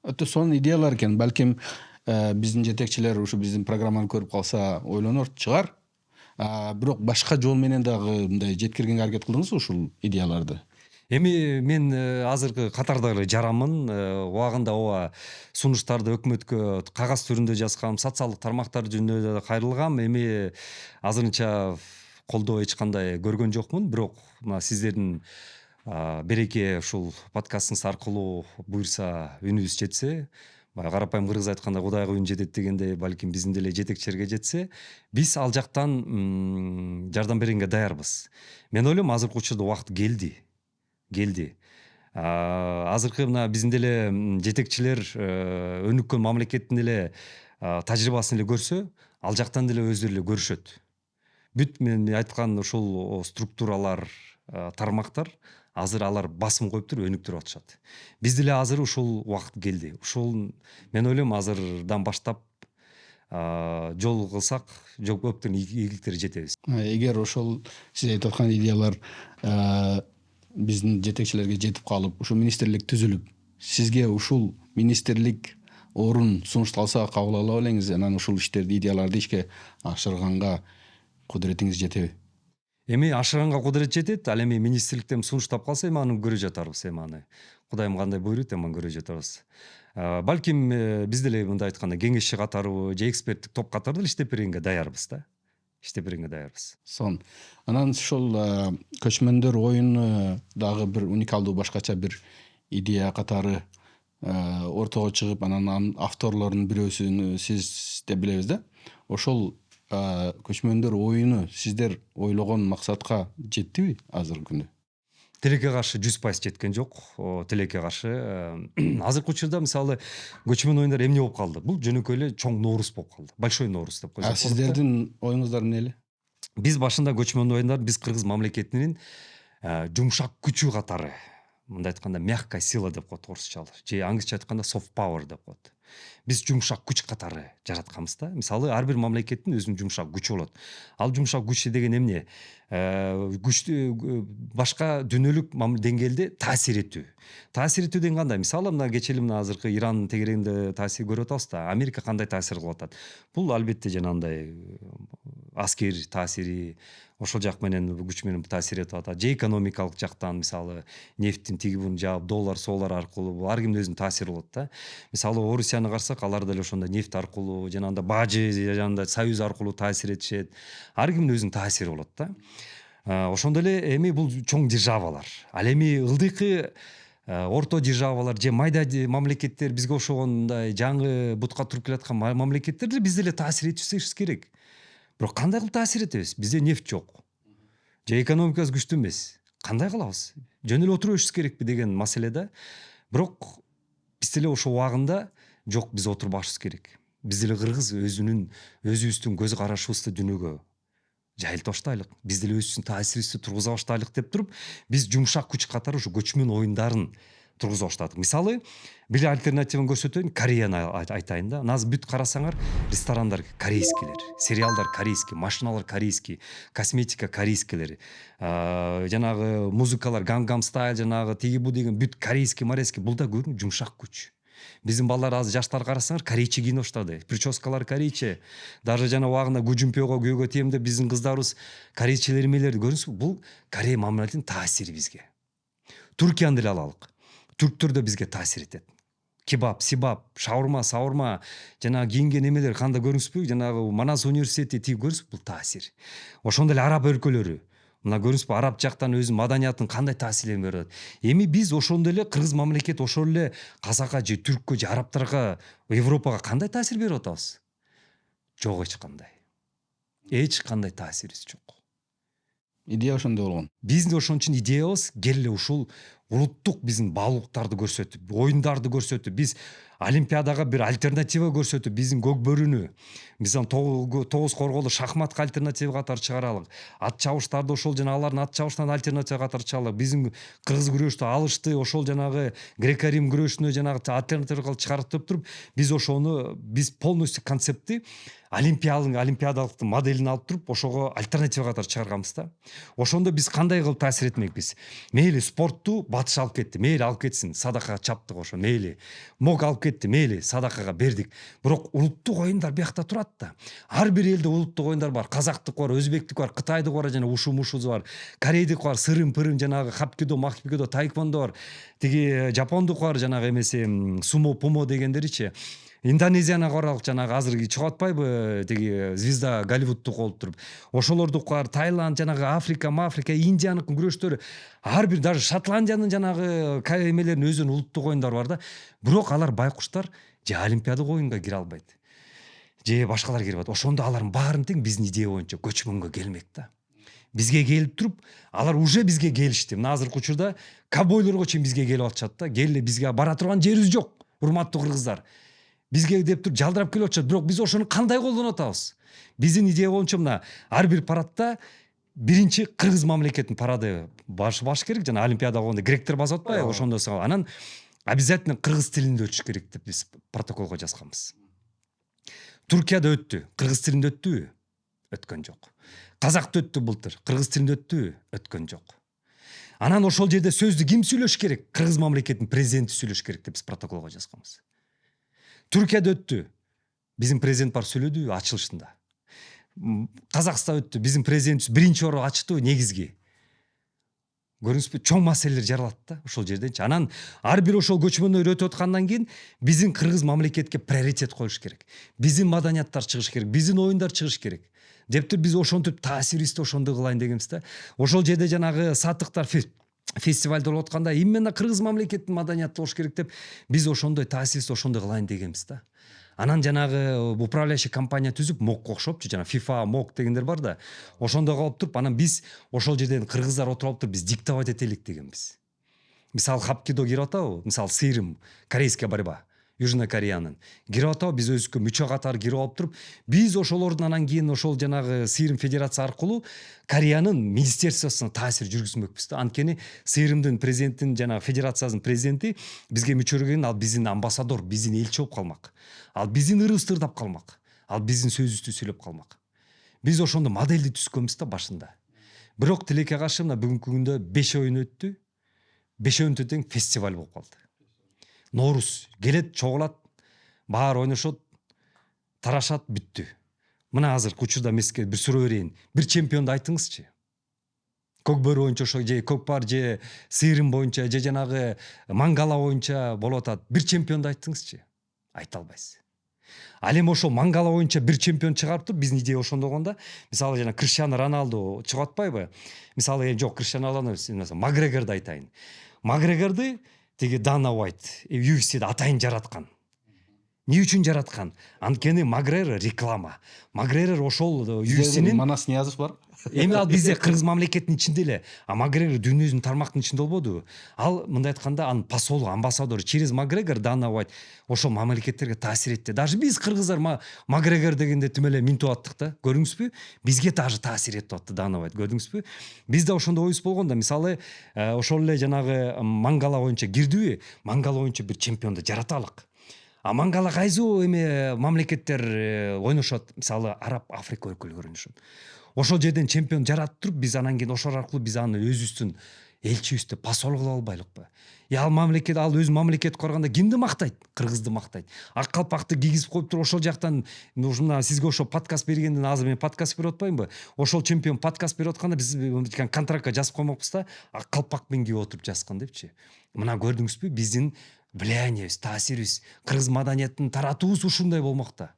Speaker 1: Өтө сонун идеялар экен. Балким биздин жетекчилер ушу биздин программаны көрүп калса ойлонор чыгар. Бирок башка жол менен дагы мындай жеткиргенге аракет кылдыңызбы ушул идеяларды?
Speaker 2: Эми мен азыркы катарда эле жаранмын. Убагында ооба сунуштарды өкмөткө кагаз түрүндө жазгам, социалдык тармактар жөнүндө да кайрылгам. Эми азырынча колдоо эч кандай көргөн жокмун. Бирок мына сиздердин береке ушул подкастыңыз аркылуу буюрса үнүбүз жетсе, карапайым кыргыз айтканда кудайга үн жетет дегендей, балким биздин деле жетекчилерге жетсе, биз ал жактан жардам бергенге даярбыз. Мен ойлойм, азыркы учурда убакыт келди. Азыркы мына биздин деле жетекчилер өнүккөн мамлекеттин эле тажрыйбасын эле көрсө, ал жактан деле өздөрү эле көрүшөт. Бүт мен айткан ушул структуралар, тармактар азыр алар басым коюп туруп өнүктүрүп атышат. Биз деле азыр ушул убакыт келди. Ушул мен ойлойм азырдан баштап жол кылсак, көптөгөн ийгиликтерге жетебиз.
Speaker 1: Эгер ошол сиз айтып аткан идеялар биздин жетекчилерге жетип калып, ушул министрлик түзүлүп, сизге ушул министрлик орун сунушталса кабыл ала белеңиз, анан ушул иштерди, идеяларды ишке ашырганга кудуретиңиз жетеби?
Speaker 2: Эми ашырганга кудурет жетет, ал эми министрликтен сунуштап калса, эми аны көрө жатарбыз, эми аны. Кудайым кандай буйруйт, эми аны көрө жатарбыз. Балким биз деле мындай айтканда кеңешчи катары же эксперттик топ катары иштеп бергенге даярбыз да. Сон.
Speaker 1: Анан ушул көчмөндөр оюну дагы бир уникалдуу, башкача бир идея катары ортого чыгып, анан авторлордун бирөөсүн сиз деп билебиз да. Ошол көчмөндөр оюну сиздер ойлогон максатка жеттиби азыркы күндө?
Speaker 2: Тилекке каршы 100% жеткен жок. Тилекке каршы азыркы учурда мисалы көчмөн оюндар эмне болуп калды? Бул жөнөкөй эле чоң нооруз болуп калды. Большой нооруз деп койсок.
Speaker 1: Сиздердин оюңуздар эмне эле?
Speaker 2: Биз башында көчмөн оюндар биз кыргыз мамлекетинин жумшак күчү катары, мындай айтканда мягкая сила деп коет орусчалар, же англисче айтканда soft power деп коет. Биз жумшак күч катары жаратканбыз да. Мисалы ар бир мамлекеттин өзүнүн жумшак күчү болот. Ал жумшак күч деген эмне? Күчтү башка дүйнөлүк деңгээлде таасир этүү. Таасир этүү деген кандай? Мисалы мына кечели мына азыркы Ирандын тегерегинде таасир көрүп атабыз да. Америка кандай таасир кылып атат? Бул албетте жанагындай аскер таасири ошол жак менен күч менен таасир этип атат, же экономикалык жактан мисалы нефттин тиги бурун жаап доллар соолар аркылуу ар кимдин өзүнүн таасири болот да. Мисалы Орусияны карасак, алар деле ошондой нефть аркылуу жанагындай бажы жанагындай союз аркылуу таасир этишет. Ар кимдин өзүнүн таасири болот да. Ошондой эле эми бул чоң державалар, ал эми ылдыйкы орто державалар же майда мамлекеттер, бизге окшогондой жаңы бутка туруп келаткан мамлекеттер деле биз деле таасир этишибиз керек. Бирок кандай кылып таасир этебиз? Бизде нефть жок. Же экономикабыз күчтүү эмес. Кандай кылабыз? Жөн эле отура беришибиз керекпи деген маселе да. Бирок биз деле ошол убагында жок, биз отурбашыбыз керек. Биз деле кыргыз өзүбүздүн көз карашыбызды дүйнөгө жайылтып баштайлык. Биз деле өзүбүздүн таасирибизди тургуза баштайлык деп туруп, биз жумшак күч катары ушу көчмөн оюндарын тургуза баштадык. Мисалы, бир альтернативаны көрсөтөйүн, Кореяны айтайын да. Азыр бүт карасаңар, ресторандар корейскийлер, сериалдар корейский, машиналар корейский, косметика корейскийлер, жанагы музыкалар Gangnam Style, жанагы тиги бу деген бүт корейский, марейский, бул да көрүн жумшак күч. Биздин балдар азыр жаштар карасаңар, корейче кийинип баштады. Прическалар корейче. Даже жана убагында Гужунпёго күйөөгө тиемде биздин кыздарыбыз корейчелер эмелерди көрдүңүзбү? Бул Корея мамлекетинин таасири бизге. Түркияны деле алалык. Түрктөр да бизге таасир этет. Кебаб, сибап, шаурма, саурма, жанагы кийинген эмелер кандай көрдүңүзбү? Жанагы Манас университети тиги көрдүңүзбү? Бул таасир. Ошондой эле араб өлкөлөрү. Мына көрдүңүзбү, араб жактан өзүнүн маданиятын кандай таасирин берип атат. Эми биз ошондой эле кыргыз мамлекет ошол эле казакка же түрккө же арабтарга, Европага кандай таасир берип атабыз? Жок, эч кандай. Эч кандай таасирибиз жок.
Speaker 1: Идея ошондой болгон.
Speaker 2: Биздин ошон үчүн идеябыз келе ушул улуттук биздин баалуулуктарды көрсөтүп, оюндарды көрсөтүп, биз олимпиадага бир альтернатива көрсөтүп, биздин Көкбөрүнү, биздин тогуз корголу шахматка альтернатива катары чыгаралык. Ат чабыштарды ошол жана алардын ат чабышынан альтернатива катары чыгаралык. Биздин кыргыз күрөштү, алышты, ошол жанагы греко-рим күрөшүнө жанагы альтернатива кылып чыгарып туруп, биз ошону полностью концептти олимпиадалыктын моделин алып туруп, ошого альтернатива катары чыгарганбыз да. Ошондо биз кандай кылып таасир этмекпиз? Мейли спортту батыш алып кетти, мейли алып кетсин, садакага чаптык ошо, мейли. Мог алып кетти, мейли, садакага бердик. Бирок улуттук оюндар биякта турат да. Ар бир элде улуттук оюндар бар. Казактык бар, өзбектик бар, кытайдык бар, жана ушу-мушубуз бар. Корейдик бар, сырым-пырым, жанагы хапкидо, махкидо, тайквондо бар. Тиги жапондук бар, жанагы эмеси сумо-пумо дегендеричи. Индонезияны каралык, жанагы азыр чыгып атпайбы, тиги звезда Голливудтук болуп туруп. Ошолордук бар, Таиланд, жанагы Африка, Индияныкын күрөштөрү, ар бир даже Шотландиянын жанагы эмелеринин өзүнүн улуттук оюндары бар да. Бирок алар байкуштар же олимпиадалык оюнга кире албайт. Же башкалар кире алат. Ошондо алардын баарын тең биздин идея боюнча көчмөнгө келмек да. Бизге келип туруп, алар уже бизге келишти. Мына азыркы учурда ковбойлорго чейин бизге келип атышат да. Келе, бизге бара турган жерибиз жок, урматтуу кыргыздар. Бизге деп туруп жалдырап келип атышат. Бирок биз ошону кандай колдонуп атабыз? Биздин идея боюнча мына ар бир парадта биринчи кыргыз мамлекетинин парады баш керек. Жана олимпиада болгондо гректер басып атпайбы? Ошондо анан обязательно кыргыз тилинде өтүш керек деп биз протоколго жазганбыз. Түркияда өттү, кыргыз тилинде өттүбү? Өткөн жок. Казакта өттү былтыр, кыргыз тилинде өттүбү? Өткөн жок. Анан ошол жерде сөздү ким сүйлөш керек? Кыргыз мамлекетинин президенти сүйлөш керек деп биз протоколго жазганбыз. Түркияда өттү. Биздин президент бар сүйлөдүбү ачылышында? Казакстанда өттү. Биздин президентибиз биринчи орун ачтыбы негизги? Көрүңүзбү, чоң маселелер жаралат да ошол жерденчи. Анан ар бир ошол көчмөндөр өтүп аткандан кийин биздин кыргыз мамлекетке приоритет коюш керек. Биздин маданияттар чыгыш керек, биздин оюндар чыгыш керек. Дептир биз ошентип таасирибизди ошондой кылайын дегенбиз да. Ошол жерде жанагы саттыктар фестивалдар болуп атканда именно кыргыз мамлекетинин маданияты болуш керек деп биз ошондой таасирибизди ошондой кылайын дегенбиз да. Анан жанагы управляющий компания түзүп, МОКко окшопчу, жана FIFA, МОК дегендер бар да. Ошондой кылып туруп, анан биз ошол жерден кыргыздар отуруп туруп биз диктовать этелик дегенбиз. Мисалы хапкидо кирип атабы? Мисалы сыйрым, корейская борьба, Южная Кореянын. Кирип атабы, биз өзүбүзгө мүчө катары кирип алып туруп, биз ошолордун анан кийин ошол жанагы сыйрым федерация аркылуу Кореянын министерствосуна таасир жүргүзмөкпүз да. Анткени сыйрымдын президентин жана федерациясынын президенти бизге мүчөлөгөн, ал биздин амбассадор, биздин элчи болуп калмак. Ал биздин ырыбызды ырдап калмак. Ал биздин сөзүбүздү сүйлөп калмак. Биз ошондо модельди түзгөнбүз да башында. Бирок тилекке каршы мына бүгүнкү күндө 5 оюн өттү. 5-өөндө тең фестиваль болуп калды. Ноорус келет, чогулат, баары ойношот, тарашат, бүттү. Мына азыркы учурда мен сизге бир суроо берейин. Бир чемпионду айтыңызчы. Көк бөрү боюнча ошо же көкпар же сыйрым боюнча же жанагы мангала боюнча болуп атат. Бир чемпионду айтыңызчы. Айта албайсыз. Ал эми ошол мангала боюнча бир чемпион чыгарып туруп биздин идея ошондо болгондо, мисалы жана Криштиану Роналду чыгып атпайбы? Мисалы жок, Криштиану Роналду Макгрегорду айтайын. Макгрегорду тиги Дана Уайт UFC'де атайын жараткан. Эмне үчүн жараткан? Анткени Макгрегор реклама. Макгрегор ошол UFC'нин
Speaker 1: Манас Ниязов бар.
Speaker 2: Эми ал бизде кыргыз мамлекетинин ичинде эле, а Макгрегор дүйнөдүн тармактын ичинде болбодубу? Ал мындай айтканда анын посолу, амбассадору через Макгрегор Дана Уайт ошол мамлекеттерге таасир этти. Даже биз кыргыздар Макгрегор дегенде тим эле минтип аттык да. Көрдүңүзбү? Бизге даже таасир этип атты Дана Уайт. Көрдүңүзбү? Бизде ошондой оюбуз болгондо, мисалы, ошол эле жанагы мангала боюнча кирдиби? Мангала боюнча бир чемпионду жараталык. А мангала кайсыл эми мамлекеттер ойношот? Мисалы, Араб, Африка өлкөлөрү ойношот. Ошол жерден чемпион жаратып туруп, биз анан кийин ошол аркылуу биз аны өзүбүздүн элчибизди посол кыла албайлыкпы? Ал мамлекет, ал өз мамлекет курганда кимди мактайт? Кыргызды мактайт. Ак калпакты кийгизип коюп туруп ошол жактан ушуна сизге ошо подкаст бергенден азыр мен подкаст берип атпаймынбы? Ошол чемпион подкаст берип атканда биз контрактка жазып коймокпуз да, ак калпакпен кийип отуруп жазган депчи. Мына көрдүңүзбү? Биздин влияниебиз, таасирибиз, кыргыз маданиятын таратуубуз ушундай болмокта.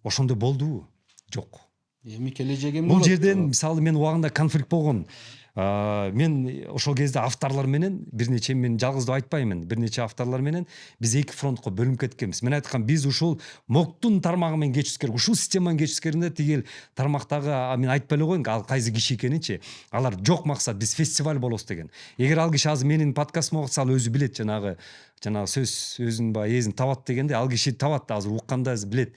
Speaker 2: Ошондой болдубу? Жок.
Speaker 1: Эми келечеги эмне
Speaker 2: Бул
Speaker 1: болот?
Speaker 2: жерден мисалы мен убагында конфликт болгон. Мен ошол кезде авторлор менен бир нече, мен жалгыз деп айтпаймын, бир нече авторлор менен биз эки фронтко бөлүнүп кеткенбиз. Мен айткам, биз ушул МОКТун тармагы менен кечүбүз керек, ушул системаны кечүбүз керекде, тигил тармактагы мен айтпай эле коеюн, ал кайсы киши экенинчи. Алар жок максат, биз фестиваль болобуз деген. Эгер ал киши азыр менин подкастыма окуса, ал өзү билет, жанагы сөз өзүнүн баягы эзин табат дегенде, ал киши табат, азыр укканда билет.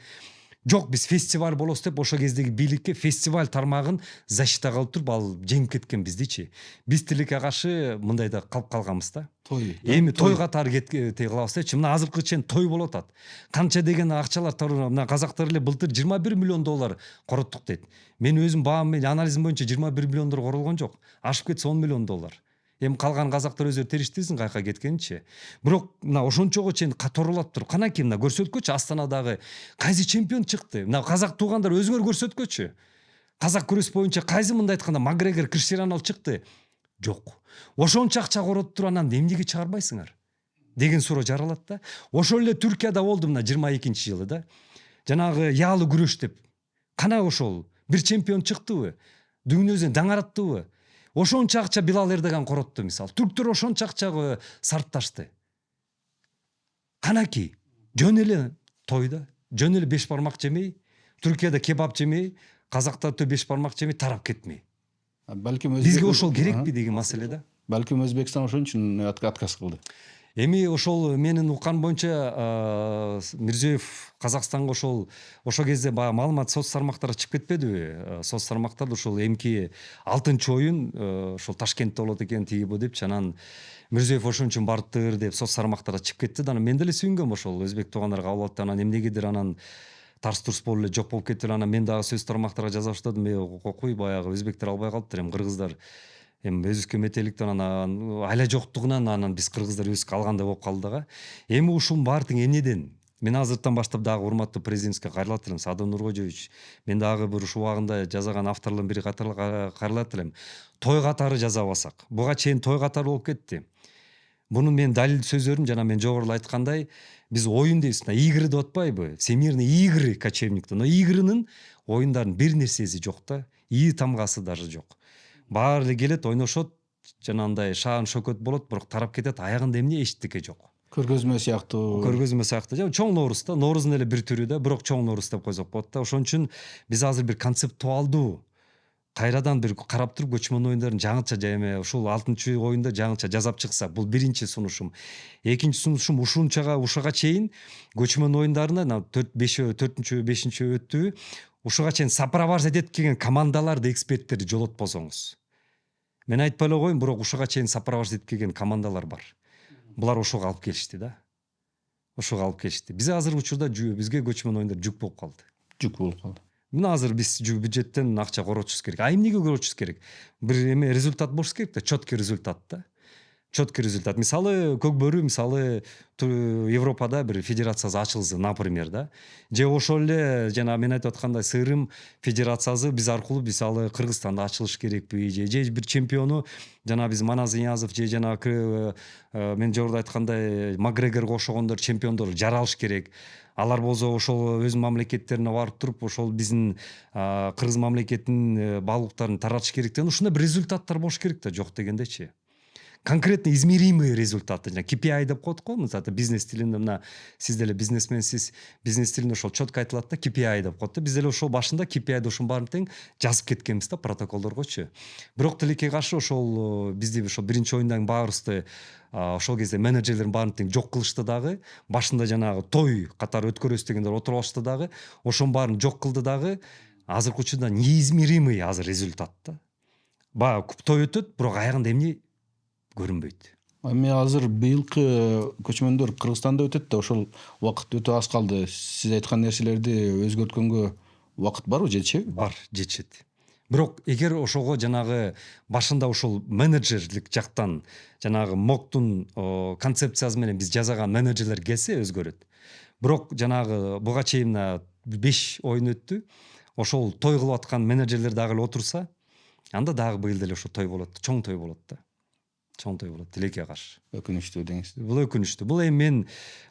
Speaker 2: Жок, биз фестиваль болобуз деп ошол кездеги бийликке фестиваль тармагын защита кылып туруп ал жеңип кеткен биздичи. Биз тилекке каршы мындайда калып калганбыз да.
Speaker 1: Той.
Speaker 2: Эми той катары кылабыз депчи. Мына азыркы чейин той болуп атат. Канча деген акчалар, мына казактар эле былтыр 21 миллион доллар короттук дейт. Мен өзүм баам менен анализим боюнча 21 миллион доллар королгон жок. Ашып кетсе 10 миллион доллар. Эми калган казактар өздөрү териштирсин каяка кеткенинчи. Бирок мына ошончого чейин каторулап туруп, канакей мына көрсөткөчү Астанадагы кайсы чемпион чыкты. Мына казак туугандар өзүңөр көрсөткөчү. Казак күрөс боюнча кайсы мындай айтканда Макгрегор, Криштиану чыкты? Жок. Ошончо акча коротуп туруп анан эмнеге чыгарбайсыңар деген суроо жаралат да. Ошол эле Түркияда болду мына 22-жылы да. Жанагы яалы күрөш деп. Кана ошол бир чемпион чыктыбы? Дүйнөдөн даңараттыбы? Ошончо акча Билал Эрдоган коротту мисалы. Түрктөр ошончо акча сарпташты. Канаки жөн эле тойда, жөн эле беш бармак жемей, Түркияда кебаб жемей, казактар беш бармак жемей тарап кетмей.
Speaker 1: Балким
Speaker 2: Бизге ошол керекпи деген маселе да.
Speaker 1: Балким Өзбекстан ошон үчүн отказ кылды.
Speaker 2: Эми ошол менин уккан боюнча Мирзиёев Казакстанга ошол кезде баягы маалымат соц тармактарга чыгып кетпедиби? Соц тармактарда ошол эмки 6-оюн ошол Ташкентте болот экен, тиги бу депчи, анан Мирзиёев ошон үчүн бардыр деп соц тармактарга чыгып кетти да. Анан мен деле сүйүнгөм, ошол өзбек туугандар кабыл алды. Анан эмнегедир анан тарс-турс болуп эле жок болуп кетти. Анан мен дагы сөз тармактарга жаза баштадым. Окуй, баягы өзбектер албай калыптыр, эми кыргыздар эми өзүбүзгө метеликтен анан айла жоктугунан анан биз кыргыздар өзүбүз калгандай болуп калды дагы. Эми ушунун баардыгы эмнеден? Мен азыртан баштап дагы урматтуу президентибизге кайрылат элем, Садыр Нуркожоевич. Мен дагы бир ушул убагында жазган авторлордун бири катары кайрылат элем. Той катары жаза алсак. Буга чейин той катары болуп кетти. Мунун мен далил сөздөрүм жана мен жогоруда айткандай, биз оюн дейбиз, игры деп атпайбы? Всемирный игры кочевниктер. Но игрынын оюндардын бир нерсеси жок да. И тамгасы даже жок. Баары эле келет, ойношот, жанагындай шаан шөкөт болот, бирок тарап кетет, аягында эмне эчтеке жок.
Speaker 1: Көргөзмө сыяктуу.
Speaker 2: Көргөзмө сыяктуу. Чоң Нооруз да, Ноорузун эле бир түрү да, бирок чоң Нооруз деп койсок болот да. Ошон үчүн биз азыр бир концептуалдуу кайрадан бир карап туруп көчмөн оюндарын жаңыча эме ушул 6-оюнда жаңыча жасап чыксак, бул биринчи сунушум. Экинчи сунушум ушуга чейин көчмөн оюндарына 4-5 өттү. Ушуга чейин сопровождать этип келген командаларды, эксперттерди жолотпосоңуз. Мен айтпай эле коеюн, бирок ушуга чейин сопровождать этип келген командалар бар. Булар ошого алып келишти да. Ошого алып келишти. Биз азыр учурда бизге көчмөн оюндар жүк болуп калды.
Speaker 1: Жүк болуп калды.
Speaker 2: Мына азыр биз бюджеттен акча коротушубуз керек. А эмнеге коротушубуз керек? Бир эме результат болуш керек да, чөткө результат да. четкий результат. Мисалы көк бөрү мисалы Европада бир федерациясы ачылсы, например, да. Же ошол эле жана мен айтып аткандай сырым федерациясы биз аркылуу мисалы Кыргызстанда ачылыш керекпи, же бир чемпиону жана биз Маназ Ниязов же жанагы мен жогоруда айткандай Макгрегорго окшогондор чемпиондор жаралыш керек. Алар болсо ошол өз мамлекеттерине барып туруп ошол биздин кыргыз мамлекетинин баалуулуктарын таратыш керек деген ушундай бир результаттар болуш керек да, жок дегендечи. Конкретно измеримый результаты, жана KPI деп коет го, мисалы бизнес тилинде мына сиз деле бизнесменсиз, бизнес тилинде ошол четко айтылат да, KPI деп коет да. Биз деле ошол башында KPI'ди ошонун баарын тең жазып кеткенбиз да протоколдоргочу. Бирок тилекке каршы ошол бизди ошол биринчи оюндан баарыбызды ошол кезде менеджерлердин баарын тең жок кылышты дагы, башында жанагы той катары өткөрөбүз дегендер отуруп алышты дагы, ошонун баарын жок кылды дагы. Азыркы учурда неизмеримый азыр результат да. Баягы той өтөт, бирок аягында эмне көрүнбөйт.
Speaker 1: Эми азыр быйылкы көчмөндөр Кыргызстанда өтөт да, ошол убакыт өтө аз калды. Сиз айткан нерселерди өзгөрткөнгө убакыт барбы, жетишеби?
Speaker 2: Бар, жетишет. Бирок эгер ошого жанагы башында ошол менеджерлик жактан жанагы МОКтун концепциясы менен биз жасаган менеджерлер келсе өзгөрөт. Бирок жанагы буга чейин 5 оюн өттү. Ошол той кылып аткан менеджерлер дагы эле отурса, анда дагы быйыл деле ошо той болот, чоң той болот да. Чоң той болот, тилекке каршы.
Speaker 1: Өкүнүчтүү деңиз.
Speaker 2: Бул өкүнүчтүү. Бул эми мен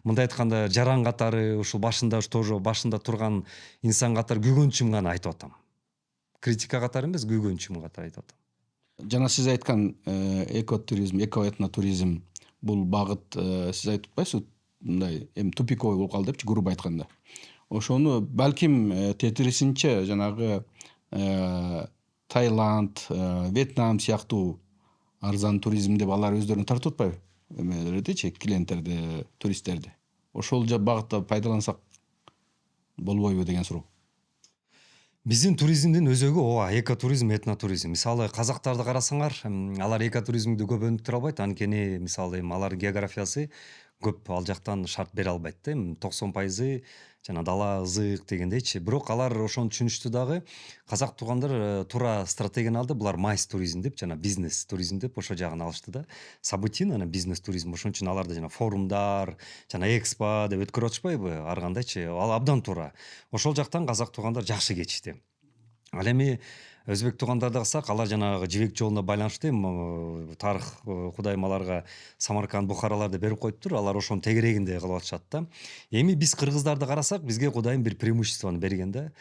Speaker 2: мындай айтканда жаран катары ушул башында тоже башында турган инсан катары күйгөнчүм гана айтып атам. Критика катары эмес, күйгөнчүм катары айтып атам.
Speaker 1: Жана сиз айткан экотуризм, экоэтнотуризм бул багыт сиз айтып атпайсызбы, мындай эми тупиковый болуп калды депчи, грубо айтканда. Ошону балким тетирисинче жанагы Таиланд, Вьетнам сыяктуу арзан туризм деп алар өздөрүнө тартып атпайбы? Эмелердичи, клиенттерди, туристтерди. Ошол багытта пайдалансак болбойбу деген суроо.
Speaker 2: Биздин туризмдин өзөгү ооба экотуризм, этнотуризм. Мисалы казактарды карасаңар, алар экотуризмди көп өнүктүрө албайт, анткени мисалы эми алар географиясы көп ал жактан шарт бере албайт да. 90% жана дала ызык дегендейчи. Бирок алар ошону түшүнүштү дагы. Казак туугандар туура стратегияны алды. Булар майс туризм деп жана бизнес туризм деп ошо жагын алышты да. Событийный анан бизнес туризм. Ошон үчүн аларда жана форумдар, жана экспо деп өткөрүп атышпайбы? Ар кандайчы. Ал абдан туура. Ошол жактан казак туугандар жакшы кетишти. Ал эми өзбек туугандарды алсак, алар жанагы жибек жолуна байланыштуу тарых Кудайым аларга Самарканд, Бухараларды берип коюптур. Алар ошонун тегерегинде кылып атышат да. Эми биз кыргыздарды карасак, бизге Кудайым бир преимуществону берген да.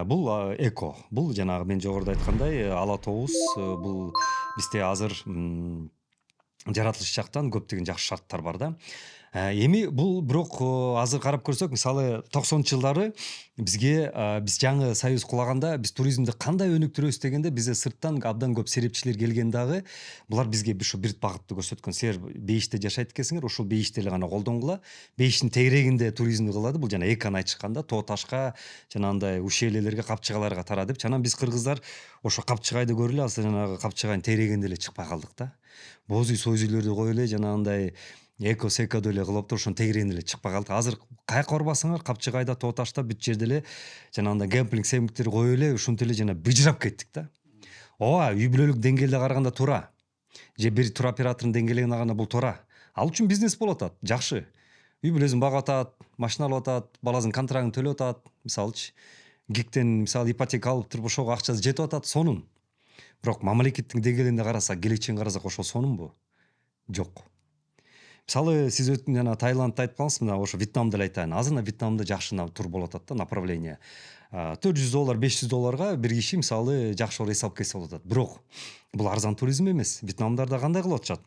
Speaker 2: Бул эко. Бул жанагы мен жогоруда айткандай ала тообуз. Бул бизде азыр жаратылыш жактан көптөгөн жакшы шарттар бар да. Эми бул бирок азыр карап көрсөк, мисалы 90-жылдары бизге биз жаңы союз кулаганда биз туризмди кандай өнүктүрөбүз дегенде бизде сырттан абдан көп серепчилер келген дагы. Булар бизге ошо бир багытты көрсөткөн. Силер Бейиште жашайт экенсиңер, ошол Бейишти эле гана колдонгула. Бейиштин тегерегинде туризмди кылады. Бул жана экону айтышканда Тоо ташка жана андай ушээлелерге, капчыгаларга тара деп. Жана биз кыргыздар ошо капчыгайды көрүп эле, азыр жанагы капчыгайдын тегерегинде эле чыкпай калдык да. Боз үй, союз үйлөрдү коюп эле жана андай эко-секо деле кылып туруп ошонун тегерегине эле чыкпай калдык. Азыр каяка барбасаңар, Капчыгайда, Тоо ташта бүт жерде эле жанагындай кемпинг семингтер коюп эле ушинтип эле жана быжырап кеттик да. Ооба, үй бүлөлүк деңгээлде караганда туура. Же бир туроператордун деңгээлине караганда бул туура. Ал үчүн бизнес болуп атат, жакшы. Үй бүлөсүн багып атат, машина алып атат, баласынын контрагын төлөп атат, мисалычы. ГИКтен мисалы ипотека алып туруп ошого акчасы жетип атат, сонун. Бирок мамлекеттин деңгээлинде карасак, келечегин карасак, ошол сонунбу? Жок. Мисалы сиз жана Таиландды айтып калдыңыз, мына ошо Вьетнамды эле айтайын. Азыр Вьетнамда жакшы тур болуп атат да, направление. $400, $500 бир киши мисалы жакшы рейс алып келсе болуп атат. Бирок бул арзан туризм эмес. Вьетнамдарда кандай кылып атышат?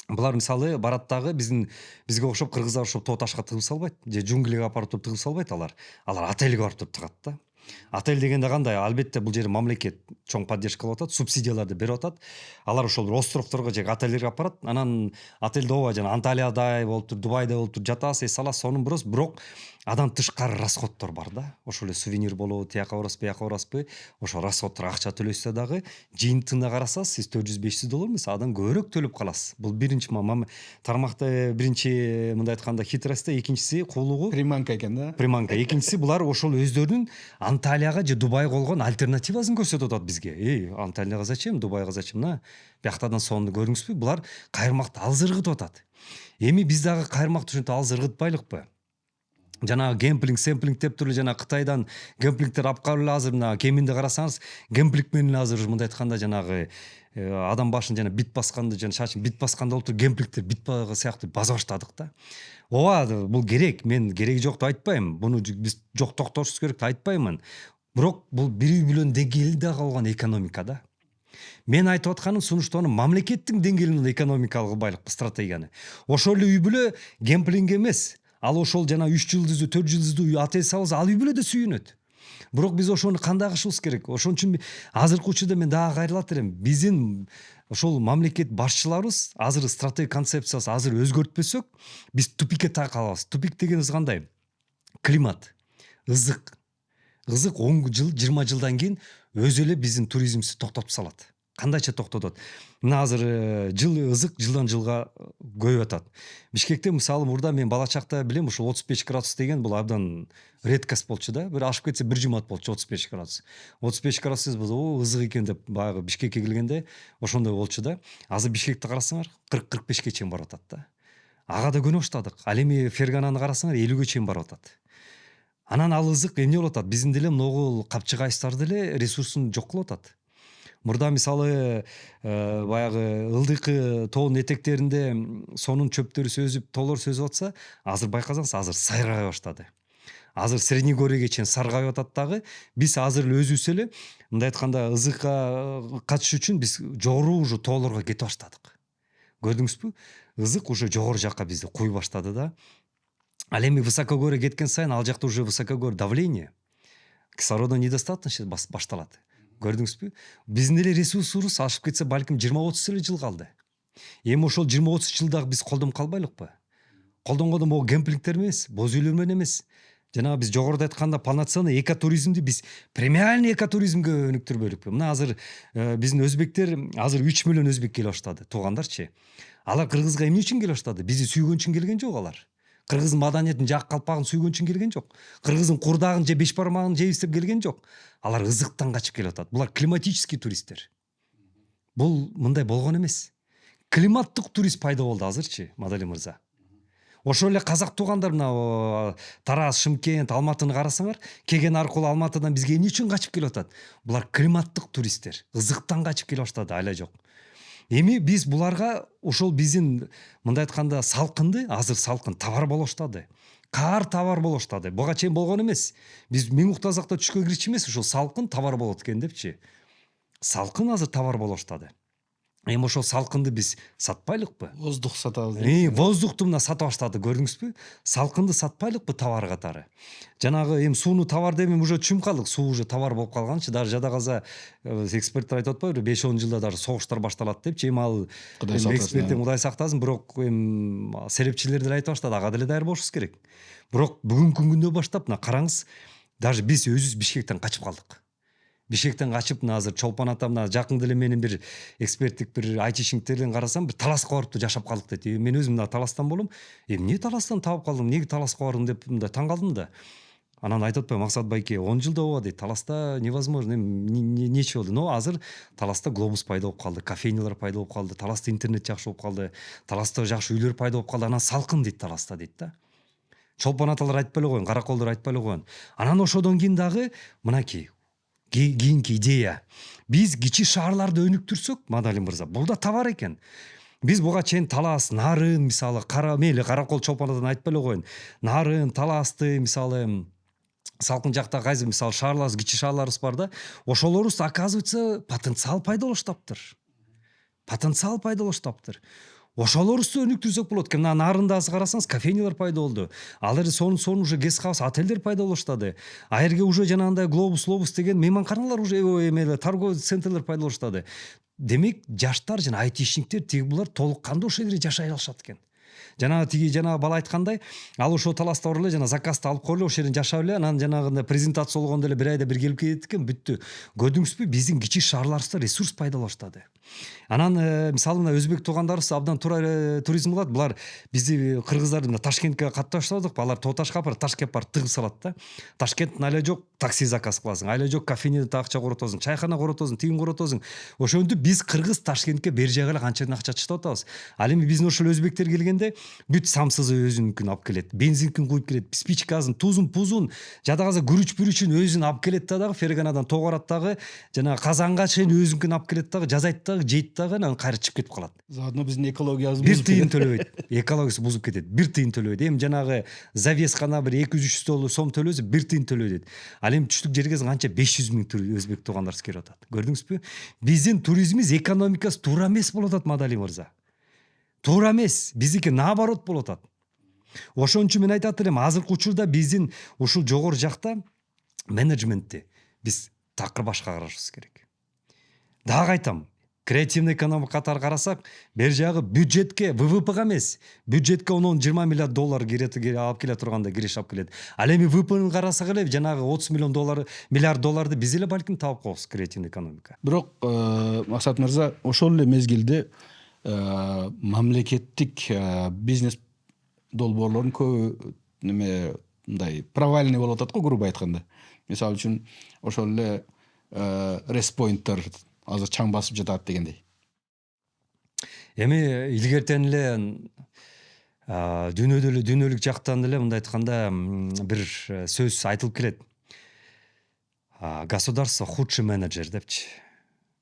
Speaker 2: Булар мисалы барат дагы бизге окшоп кыргыздар ошоп Тоо ташка тыгып салбайт, же джунглиге апарып туруп тыгып салбайт алар. Алар отельге барып туруп тыгат да. Отель дегенде кандай? Албетте бул жер мамлекет чоң поддержкалап атат, субсидияларды берип атат. Алар ошол бир островторго же отельдерге апарат. Анан отельде ооба жана Анталиядай болуптур, Дубайда болуптур, жатасыз, эс аласыз, сонун бурос. Бирок Адан тышкары расходдор бар да. Ошол эле сувенир болобу, тияка барасызбы, бияка барасызбы, ошо расходдор акча төлөйсүз дагы жыйынтыгына карасаңыз, сиз $400-500 эмес, адан көбүрөөк төлөп каласыз. Бул биринчи тармакта биринчи мындай айтканда хитрость, экинчиси куулугу,
Speaker 1: Приманка экен да.
Speaker 2: приманка. Экинчиси булар ошол өздөрүнүн Анталияга же Дубайга болгон альтернативасын көрсөтүп атат бизге. Анталияга зачем, Дубайга зачем? Бияктардан сонун көрүңүзбү? Булар кайырмакты алыс ыргытып атат. Эми биз дагы кайырмакты ушинтип алыс ыргытпайлыкпы? Жанагы гемплинг, сэмплинг деп туруп жана Кытайдан гемплингтер алып калып эле азыр мына кеминде карасаңыз, гемплинг менен азыр мындай айтканда жанагы адам башын жана бит басканды жана шашын бит басканда болуп туруп гемплингтер бит сыяктуу баса баштадык да. Ооба, бул керек. Мен кереги жок деп айтпайм. Буну биз жок токтотушубуз керек деп айтпаймын. Бирок бул бир үй бүлөнүн деңгээлинде калган экономика да. Мен айтып атканым сунуштуу мамлекеттин деңгээлинде экономикалык байлык стратегияны. Ошол эле үй бүлө гемплинг эмес. Ал ошол жана 3 жылдыздуу, 4 жылдыздуу үй отель салса, ал үй бүлө да сүйүнөт. Бирок биз ошону кандай кылышыбыз керек? Ошон үчүн азыркы учурда мен дагы кайрылат элем. Биздин ошол мамлекет башчыларыбыз азыр стратегия концепциясы азыр өзгөртпөсөк, биз тупикке так калабыз. Тупик дегенибиз кандай? Климат, ызык. Ызык 10 жыл, 20 жылдан кийин өзү эле биздин туризмибизди токтотуп салат. Кандайча токтотот? Мына азыр ызык жылдан жылга көбөйүп атат. Бишкекте мисалы мурда мен бала чакта билем, ушул 35 градус деген бул абдан редкость болчу да. Бир ашып кетсе бир жумат болчу 35 градус. 35 градус ызык экен деп баягы Бишкекке келгенде ошондой болчу да. Азыр Бишкекти карасаңар 40-45ке чейин барып атат да. Ага да көнө баштадык. Ал эми Фергананы карасаңар 50ге чейин барып атат. Анан ал ызык эмне болуп атат? Биздин деле могул капчыгайчтар деле ресурсун жок кылып атат. Мурда мисалы баягы ылдыйкы тоонун этектеринде сонун чөптөрү сөзүп, тоолор сөзүп атса, азыр байкасаңыз азыр сайрай баштады. Азыр Среднегорьеге чейин саргайып атат дагы. Биз азыр эле өзүбүз эле мындай айтканда ызыкка катышуу үчүн биз жогору уже тоолорго кетип баштадык. Көрдүңүзбү? Ызык уже жогору жакка бизди куй баштады да. Ал эми высокогорье кеткен сайын ал жакта уже высокогорье давление, кислородной недостаточность башталат. Көрдүңүзбү? Биздин эле ресурсубуз ашып кетсе балким 20-30 эле жыл калды. Эми ошол 20-30 жылдагы биз колдонуп калбайлыкпы? Колдонгондо могу гемплингтер эмес, боз үйлөр менен эмес. Жана биз жогоруда айтканда полноценный экотуризмди биз премиальный экотуризмге өнүктүрбөйлүкпү? Мына азыр биздин өзбектер азыр 3 миллион өзбек келип баштады, туугандарчы. Алар Кыргызга эмне үчүн келип баштады? Бизди сүйгөн үчүн келген жок алар. Кыргыздын маданиятын, жак калпагын сүйгөн үчүн келген жок. Кыргыздын курдагын же беш бармагын жейбиз деп келген жок. Алар ызыктан качып келип атат. Булар климатический туристтер. Бул мындай болгон эмес. Климаттык турист пайда болду азырчы, Мадали мырза. Ошол эле казак туугандар мына Тараз, Шымкент, Алматыны карасаңар, келген аркылуу Алматыдан бизге эмне үчүн качып келип атат? Булар климаттык туристтер. Ызыктан качып келип баштады, айла жок. Эми биз буларга ошол биздин мындай айтканда салкынды, азыр салкын товар боло баштады. Кар товар боло баштады. Буга чейин болгон эмес. Биз Миң Уктазакта түшкө кирчү эмес, ошол салкын товар болот экен депчи. Салкын азыр товар боло баштады. Эми ошол салкынды биз сатпайлыкпы?
Speaker 1: Воздух сатабыз.
Speaker 2: Воздухту мына сата баштады, көрдүңүзбү? Салкынды сатпайлыкпы товар катары? Жанагы эми сууну товар деп уже түшүнүп калдык. Суу уже товар болуп калганчы, даже жада калса эксперттер айтып атпайбы, 5-10 жылда даже согуштар башталат депчи. Эми ал эксперттер Кудай сактасын, бирок эми серепчилер деле айтып баштады, ага деле даяр болушубуз керек. Бирок бүгүнкү күндөн баштап мына караңыз, даже биз өзүбүз Бишкектен качып калдык. Бишкектен качып мына азыр Чолпон ата мына жакында эле менин бир эксперттик бир айтишингтерден карасам, бир Таласка барып жашап калдык дейт. Мен өзүм мына Таластан болом. Эмне Таластан табып калдым? Эмнеге Таласка бардым деп мындай таң калдым да. Анан айтып атпайбы Максат байке, 10 жылда ооба дейт. Таласта невозможно, нече болду. Но азыр Таласта глобус пайда болуп калды, кофейнялар пайда болуп калды, Таласта интернет жакшы болуп калды, Таласта жакшы үйлөр пайда болуп калды. Анан салкын дейт Таласта дейт да. Чолпон аталар айтпай эле койгон, караколдор айтпай эле койгон. Анан ошодон кийин дагы мынакей кийинки идея. Биз кичи шаарларды өнүктүрсөк, Мадали мырза, бул да товар экен. Биз буга чейин Талас, Нарын, мисалы, Каракол Чолпонадан айтпай эле коеюн. Нарын, Таласты, мисалы, салкын жакта кайсы мисалы шаарларыбыз, кичи шаарларыбыз бар да. Ошолорубуз оказывается потенциал пайда болуштаптыр. Потенциал пайда болуштаптыр. Ошолорубузду өнүктүрсөк болот экен. Мына Нарында карасаңыз, кофейнялар пайда болду. Ал жерде сонун уже гестхаус, отелдер пайда болуп баштады. А жерге уже жанагындай глобус деген мейманканалар уже эмелер, торговый центрлер пайда болуп баштады. Демек, жаштар жана айтишниктер тиги булар толук кандуу ошол жерде жашай алышат экен. Жанагы тиги жанагы бала айткандай, ал ошол таласта барып эле жана заказды алып коюп эле ошол жерден жашап эле анан жанагындай презентация болгондо эле бир айда бир келип кетет экен, бүттү. Көрдүңүзбү, биздин кичи шаарларыбызда ресурс пайдалана баштады. Анан мисалы мына өзбек туугандарыбыз абдан туура туризм кылат. Булар бизди кыргыздарды мына Ташкентке каттап баштадык. Алар Тоо Ташка апарып, Ташкентке барып тыгып салат да. Ташкенттин айла жок такси заказ кыласың, айла жок кафенеде акча коротосуң, чайхана коротосуң, тигин коротосуң. Ошондо биз кыргыз Ташкентке бер жагы эле канчадан акча таштап атабыз. Ал эми биздин ошол өзбектер келгенде бүт самсызы өзүнүкүн алып келет, бензинкин куюп келет, спичкасын, тузун, пузун, жада калса күрүч-бүрүчүн өзүн алып келет дагы Ферганадан тоо барат дагы, жана казанга чейин өзүнүкүн алып келет дагы, жазайт дагы, жейт дагы, анан кайра чыгып кетип калат.
Speaker 1: Заодно биздин экологиябызды
Speaker 2: Бир
Speaker 1: бузуп
Speaker 2: тыйын
Speaker 1: кетет.
Speaker 2: төлөбөйт. Экологиясы бузуп кетет. Бир тыйын төлөбөйт. Эми жанагы завес гана бир 200-300 сом төлөсө бир тыйын төлөйт. Ал эми түштүк жерге канча 500 миң өзбек туугандарыбыз келип атат. Көрдүңүзбү? Биздин туризмибиз, экономикасы туура эмес болуп атат, Мадали мырза. Туура эмес. Биздики наоборот болуп атат. Ошон үчүн мен айтат элем, азыркы учурда биздин ушул жогору жакта менеджментти биз такыр башка карашыбыз керек. Дагы айтам, креативный экономика катары карасак, бер жагы бюджетке, ВВПга эмес, бюджетке 10-20 миллиард доллар алып келе турганда кириш алып келет. Ал эми ВВПны карасак эле жанагы 30 миллиард долларды биз эле балким таап коебуз, креативный экономика.
Speaker 1: Бирок Максат мырза, ошол эле мезгилде мамлекеттик бизнес долбоорлордун көбү неме мындай провальный болуп атат го, грубо айтканда. Мисалы үчүн ошол эле респойнттар азыр чаң басып жатат дегендей.
Speaker 2: Эми илгертен эле дүйнөлүк жактан эле мындай айтканда бир сөз айтылып келет. Государство худший менеджер депчи.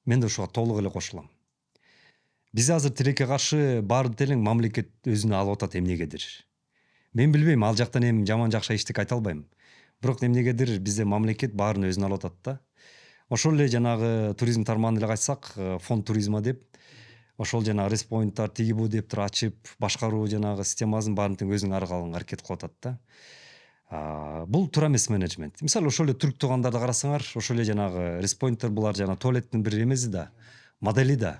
Speaker 2: Мен да ушуга толук эле кошулам. Биз азыр тилекке каршы баары терең мамлекет өзүнө алып атат эмнегедир. Мен билбейм, ал жактан эми жаман жакшы эчтеке айта албайм. Бирок эмнегедир бизде мамлекет баарын өзүнө алып атат да. Ошол эле жанагы туризм тармагын эле кайтсак, фонд туризма деп, ошол жанагы респойнттар тиги бу деп туруп ачып, башкаруу жанагы системасын баарын тең өзүнүн аргалын аракет кылып атат да. Бул туура эмес менеджмент. Мисалы ошол эле түрк туугандарды карасаңар, ошол эле жанагы респойнттар булар жана туалеттин бир эмеси да, модели да.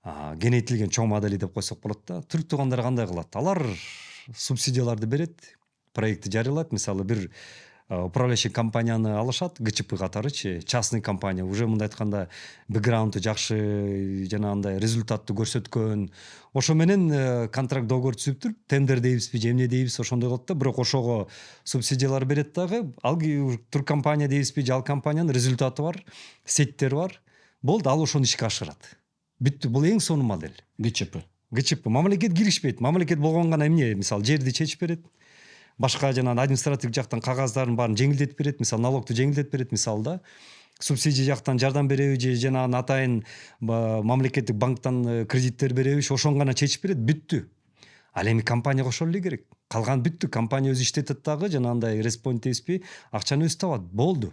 Speaker 2: Кеңейтилген чоң модели деп койсок болот да. Түрк туугандары кандай кылат? Алар субсидияларды берет, проектти жарыялайт. Мисалы бир управляющий компанияны алышат, ГЧП катарычы, частный компания, уже мындай айтканда бэкграунду жакшы, жанагындай результатты көрсөткөн. Ошо менен контракт договор түзүп туруп, тендер дейбизби, же эмне дейбиз, ошондой кылат да. Бирок ошого субсидиялар берет дагы. Ал туркомпания дейбизби, же ал компаниянын результаты бар, сеттери бар. Болду, ал ошону ишке ашырат. Бүттү. Бул эң сонун модель. ГЧП. Мамлекет киришпейт. Мамлекет болгон гана эмне? Мисалы жерди чечип берет. Башка жанагы административдик жактан кагаздарын баарын жеңилдетип берет, мисалы налогту жеңилдетип берет, мисалы да. Субсидия жактан жардам береби же жанагы атайын мамлекеттик банктан кредиттер береби, ошону гана чечип берет, бүттү. Ал эми компанияга ошол эле керек. Калган бүттү. Компания өзү иштетет дагы, жанагындай респонд дейбизби, акчаны өзү табат. Болду.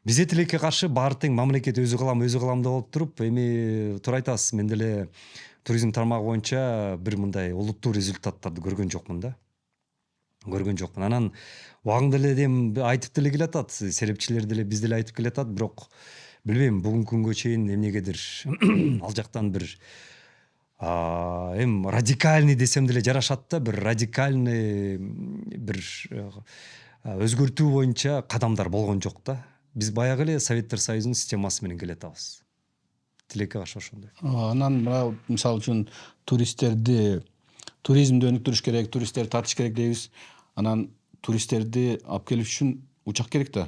Speaker 2: Бизде тилекке каршы баары тең мамлекет өзү кылам деп болуп туруп, эми туура айтасыз, мен деле туризм тармагы боюнча бир мындай олуттуу результаттарды көргөн жокмун да. Анан убагында эле эми айтып деле келатат, серепчилер деле биз деле айтып келатат, бирок билбейм, бүгүнкү күнгө чейин эмнегедир ал жактан бир эми радикальный десем деле жарашат да, бир радикальный бир өзгөртүү боюнча кадамдар болгон жок да. Биз баягы эле Советтер Союзунун системасы менен келатабыз. Тилекке каршы ошондой.
Speaker 1: Анан мисалы үчүн туризмди өнүктүрүш керек, туристтерди тартыш керек дейбиз. Анан туристтерди алып келиш үчүн учак керек да.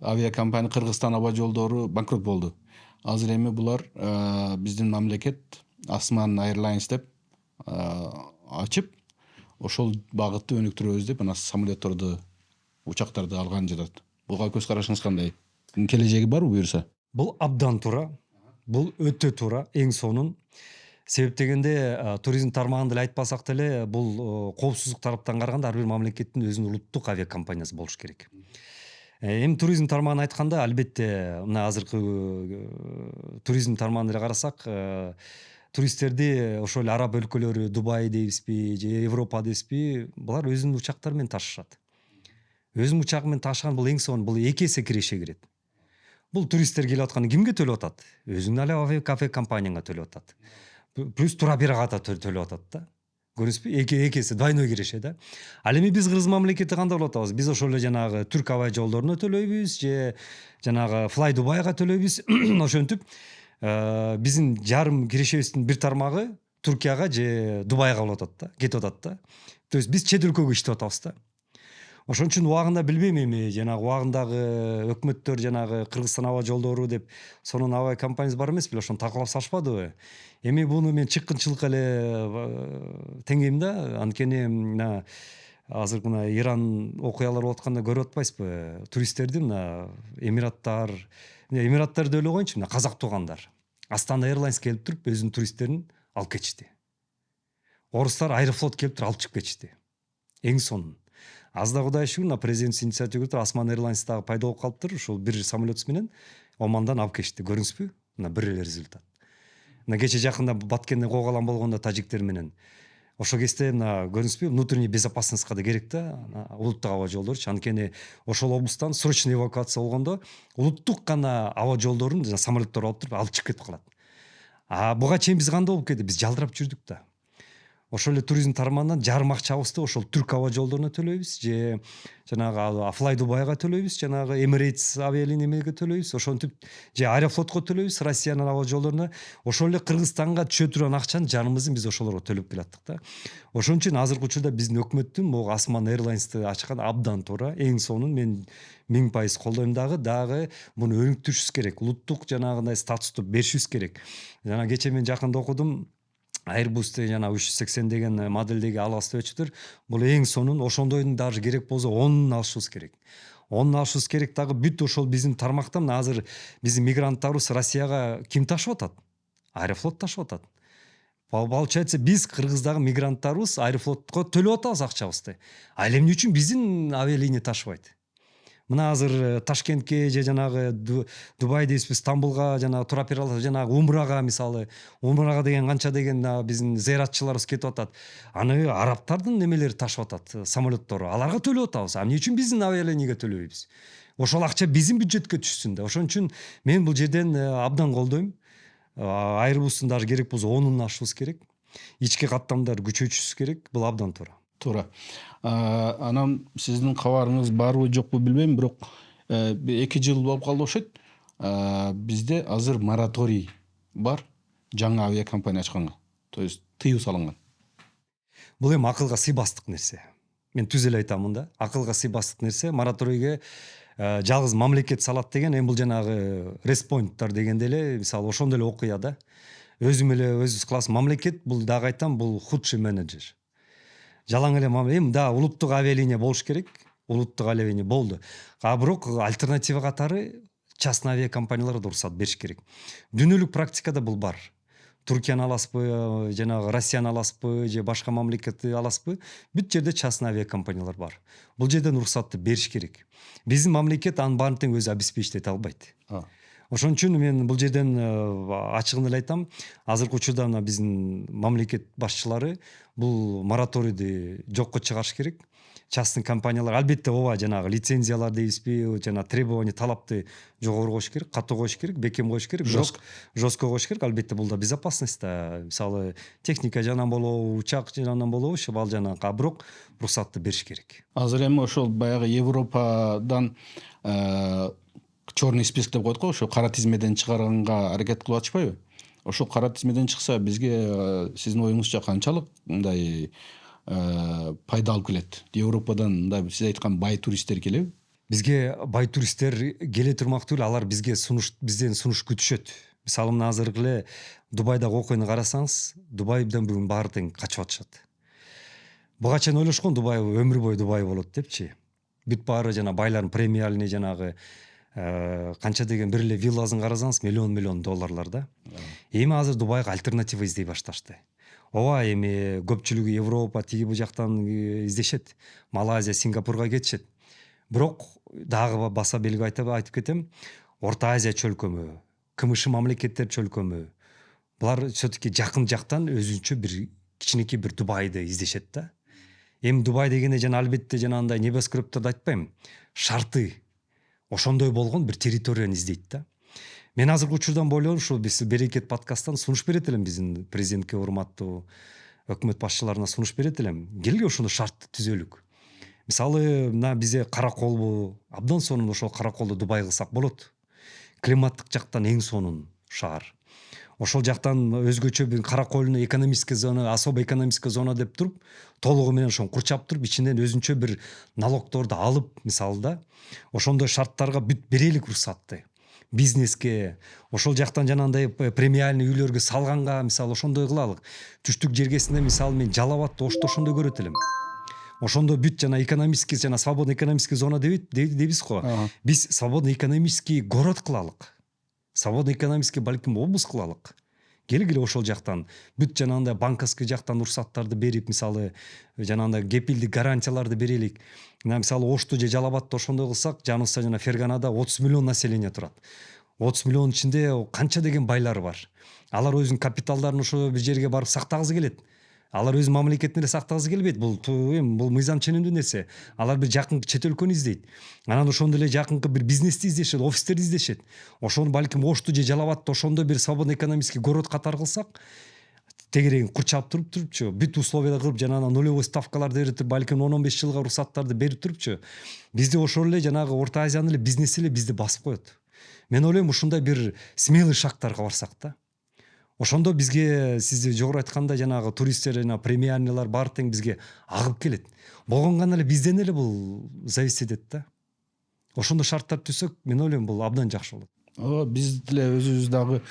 Speaker 1: Авиакомпания Кыргызстан аба жолдору банкрот болду. Азыр эми булар биздин мамлекет Осман Airlines деп ачып, ошол багытты өнүктүрөбүз деп, анан самолетторду, учактарды алган жатат. Буга көз карашыңыз кандай? Келечеги барбы буюрса?
Speaker 2: Бул абдан туура. Бул өтө туура, эң сонун. Себеп дегенде туризм тармагын деле айтпасак деле, бул коопсуздук тараптан караганда ар бир мамлекеттин өзүнүн улуттук авиакомпаниясы болуш керек. Эми туризм тармагын айтканда, албетте мына азыркы туризм тармагын деле карасак, туристтерди ошол эле араб өлкөлөрү, Дубай дейбизби, же Европа дейбизби, булар өзүнүн учактары менен ташышат. Өзүнүн учагы менен ташыган бул эң сонун, бул 2 эсе киреше кирет. Бул туристтер келип атканы кимге төлөп атат? Өзүнүн эле авиакомпанияңа төлөп атат. плюс туура бир ката төлөп атат да. Көрдүңүзбү? Экеси двойной киреше да. Ал эми биз кыргыз мамлекети кандай болуп атабыз? Биз ошол эле жанагы түрк аба жолдоруна төлөйбүз же жанагы Fly Дубайга төлөйбүз. Ошентип биздин жарым кирешебиздин бир тармагы Туркияга же Дубайга болуп атат да, кетип атат да. То есть биз чет өлкөгө иштеп атабыз да. Ошон үчүн убагында билбейм эми жанагы убагындагы өкмөттөр жанагы Кыргызстан аба жолдору деп сонун аба компаниясы бар эмес беле, ошону талкалап салышпадыбы? Эми буну мен чыккынчылык эле теңейм да, анткени мына азыр мына Иран окуялар болуп атканда көрүп атпайсызбы? Туристтерди мына Эмираттарды эле коеюнчу, мына казак туугандар Астана Airlines келип туруп өзүнүн туристтерин алып кетишти. Орустар Аэрофлот келип туруп алып чыгып кетишти. Эң сонун. Аз да Кудайга шүгүр, мына президент инициатива туруп Осман Airlines дагы пайда болуп калыптыр. Ушул бир самолет менен Омандан алып кетишти. Көрдүңүзбү? Мына бир эле результат. Мына кече жакында Баткенде коогалам болгондо тажиктер менен. Ошол кезде мына көрдүңүзбү, внутренний безопасностька да керек да, улуттук аба жолдорчу. Анткени ошол облустан срочный эвакуация болгондо улуттук гана аба жолдорун жана самолеттер алып туруп алып чыгып кетип калат. Буга чейин биз кандай болуп кетти? Биз жалдырап жүрдүк да. Ошол эле туризм тармагынан жарым акчабызды ошол түрк аба жолдоруна төлөйбүз же жанагы Fly Дубайга төлөйбүз, жанагы Emirates авиалинияга төлөйбүз, ошентип же Аэрофлотко төлөйбүз, Россиянын аба жолдоруна. Ошол эле Кыргызстанга түшө турган акчанын жарымысын биз ошолорго төлөп келаттык да. Ошон үчүн азыркы учурда биздин өкмөттүн могу Осман Airlines'ты ачкан абдан туура, эң сонун, мен 1000% колдойм дагы муну өнүктүрүшүбүз керек, улуттук жанагындай статусту беришибиз керек. Жана кече мен жакында окудум, Airbus'ты жана 380 деген модельдеги алгастырчылар бул эң сонун, ошондойдун даже керек болсо 10 алышыбыз керек. 10 алышыбыз керек дагы бүт ошол биздин тармакта мына азыр биздин мигранттарыбыз Россияга ким ташып атат? Аэрофлот ташып атат. Получается, биз кыргыздагы мигранттарыбыз Аэрофлотко төлөп атабыз акчабызды. Ал эмне үчүн биздин авиалиния ташыбайт? Мына азыр Ташкентке же жанагы Дубай дейбизби, Стамбулга жанагы туроператор жанагы Умрага мисалы, Умрага деген канча деген биздин зыяратчыларыбыз кетип атат. Аны арабтардын немелери ташып атат, самолеттору. Аларга төлөп атабыз. Эмне үчүн биздин авиалинияга төлөбөйбүз? Ошол акча биздин бюджетке түшсүн да. Ошон үчүн мен бул жерден абдан колдойм. Airbus'тун даже керек болсо 10-ун ашыбыз керек. Ички каттамдарды күчөтүшүбүз керек. Бул абдан туура.
Speaker 1: Туура. Анан сиздин кабарыңыз барбы жокпу билбейм, бирок 2 жыл болуп калды окшойт. Бизде азыр мораторий бар жаңы авиакомпания ачканга. То есть тыюу салынган.
Speaker 2: Бул эми акылга сыйбастык нерсе. Мен түз эле айтамын да, акылга сыйбастык нерсе. Мораторийге жалгыз мамлекет салат деген, эми бул жанагы респоинттар дегенде эле, мисалы ошондой эле окуя да. Өзүм эле өзүбүз кыласыз. Мамлекет бул дагы айтам, бул худший менеджер. Жалаң эле эми да улуттук авиалиния болуш керек. Улуттук авиалиния болду. Бирок альтернатива катары частный авиакомпанияларга да уруксат бериш керек. Дүйнөлүк практикада бул бар. Туркияны аласызбы, жанагы Россияны аласызбы, же башка мамлекетти аласызбы? Бүт жерде частный авиакомпаниялар бар. Бул жерден уруксатты бериш керек. Биздин мамлекет анын баарын тең өзү обеспечить эте албайт. Ошон үчүн мен бул жерден ачыгын эле айтам, азыркы учурда мына биздин мамлекет башчылары бул мораторийди жокко чыгарыш керек. Частный компаниялар албетте ооба жанагы лицензиялар дейбизби, жана требование, талапты жогору коюш керек, катуу коюш керек, бекем коюш керек, жестко коюш керек. Албетте бул да безопасность да. Мисалы техника жагынан болобу, учак жагынан болобу, ал жанагы, бирок уруксатты бериш керек.
Speaker 1: Азыр эми ошол баягы Европадан черный список деп коет го, ошо кара тизмеден чыгарганга аракет кылып атышпайбы? Ошол кара тизмеден чыкса бизге сиздин оюңузча канчалык мындай пайда алып келет? Европадан мындай сиз айткан бай туристтер келеби?
Speaker 2: Бизге бай туристтер келе турмак түгүл, алар бизден сунуш күтүшөт. Мисалы мына азыркы эле Дубайдагы окуяны карасаңыз, Дубайдан бүгүн баары тең качып атышат. Буга чейин ойлошкон Дубай өмүр бою Дубай болот депчи. Бүт баары жана байлардын премиальный жанагы канча деген бир эле вилласын карасаңыз миллион долларлар да. Эми азыр Дубайга альтернатива издей башташты. Ооба, эми көпчүлүгү Европа тиги бу жактан издешет. Малайзия, Сингапурга кетишет. Бирок дагы баса белги айтып кетем, Орто Азия чөлкөмү, КМШ мамлекеттер чөлкөмү, булар все-таки жакын жактан өзүнчө бир кичинекей бир Дубайды издешет да. Эми Дубай дегенде жана албетте жанагындай небоскрептерди айтпайм, шарты ошондой болгон бир территорияны издейт да. Мен азыркы учурдан бойлон ушу биз Берекет подкасттан сунуш берет элем, биздин президентке, урматтуу өкмөт башчыларына сунуш берет элем. Келгиле ошондо шартты түзөлүк. Мисалы мына бизе Караколбу, абдан сонун ошол Караколду Дубай кылсак болот. Климаттык жактан эң сонун шаар. Ошол жактан өзгөчө бир Караколуну экономический зона, особо экономический зона деп туруп, толугу менен ошону курчап туруп, ичинен өзүнчө бир налогторду алып, мисалы да, ошондой шарттарга бүт берелик уруксатты. Бизнеске, ошол жактан жанагындай премиальный үйлөргө салганга, мисалы ошондой кылалык. Түштүк жергесинде мисалы мен Жалал Абадты Ошто ошондой көрөт элем. Ошондо бүт жана экономический, жана свободный экономический зона дейбиз го. Биз свободный экономический город кылалык. Свободный экономический балким область кылалык. Келгиле ошол жактан бүт жанагындай банковский жактан уруксаттарды берип, мисалы жанагындай кепилдик гарантияларды берелик. Мына мисалы Ошто же Жалал Абадты ошондой кылсак, жаныбызда жана Ферганада 30 миллион население турат. 30 миллион ичинде канча деген байлар бар. Алар өзүнүн капиталдарын ошо бир жерге барып сактагысы келет. Алар өз мамлекетинде сактагысы келбейт. Бул мыйзам ченемдүү нерсе. Алар бир жакынкы чет өлкөнү издейт. Анан ошондой эле жакынкы бир бизнести издешет, офистерди издешет. Ошону балким Ошто же Жалал Абадты ошондой бир свободный экономический город катары кылсак, тегерегин курчап турупчу, бүт условияда кылып, жанагы нулевой ставкаларды берип туруп, балким 10-15 жылга уруксаттарды берип турупчу, бизди ошол эле жанагы Орто Азиянын эле бизнеси эле бизди басып коет. Мен ойлойм ушундай бир смелый шагтарга барсак да. Ошондо бизге, сиз жогору айткандай, жанагы туристтер жана премиальныйлар баары тең бизге агып келет. Болгонган эле бизден эле бул зависит этет да. Ошондо шарттар түзсөк, мен ойлойм бул абдан жакшы болот.
Speaker 1: Биз деле өзүбүз дагы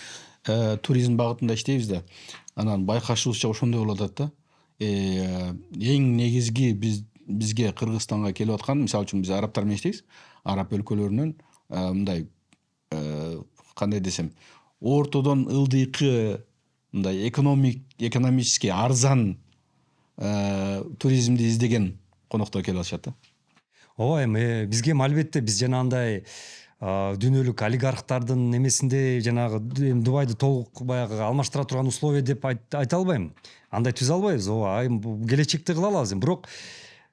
Speaker 1: туризм багытында иштейбиз да. Анан байкашыбызча ошондой болуп атат да. Эң негизги бизге Кыргызстанга келип аткан, мисалы үчүн биз арабтар менен иштейбиз. Араб өлкөлөрүнөн мындай кандай десем, ортодон ылдыйкы мындай экономический арзан туризмди издеген коноктор келип атышат да.
Speaker 2: Ооба, эми бизге албетте биз жанагындай дүйнөлүк олигархтардын немесинде жанагы Дубайды толук баягы алмаштыра турган условия деп айта албайм. Андай түзө албайбыз. Ооба, келечекте кыла алабыз. Бирок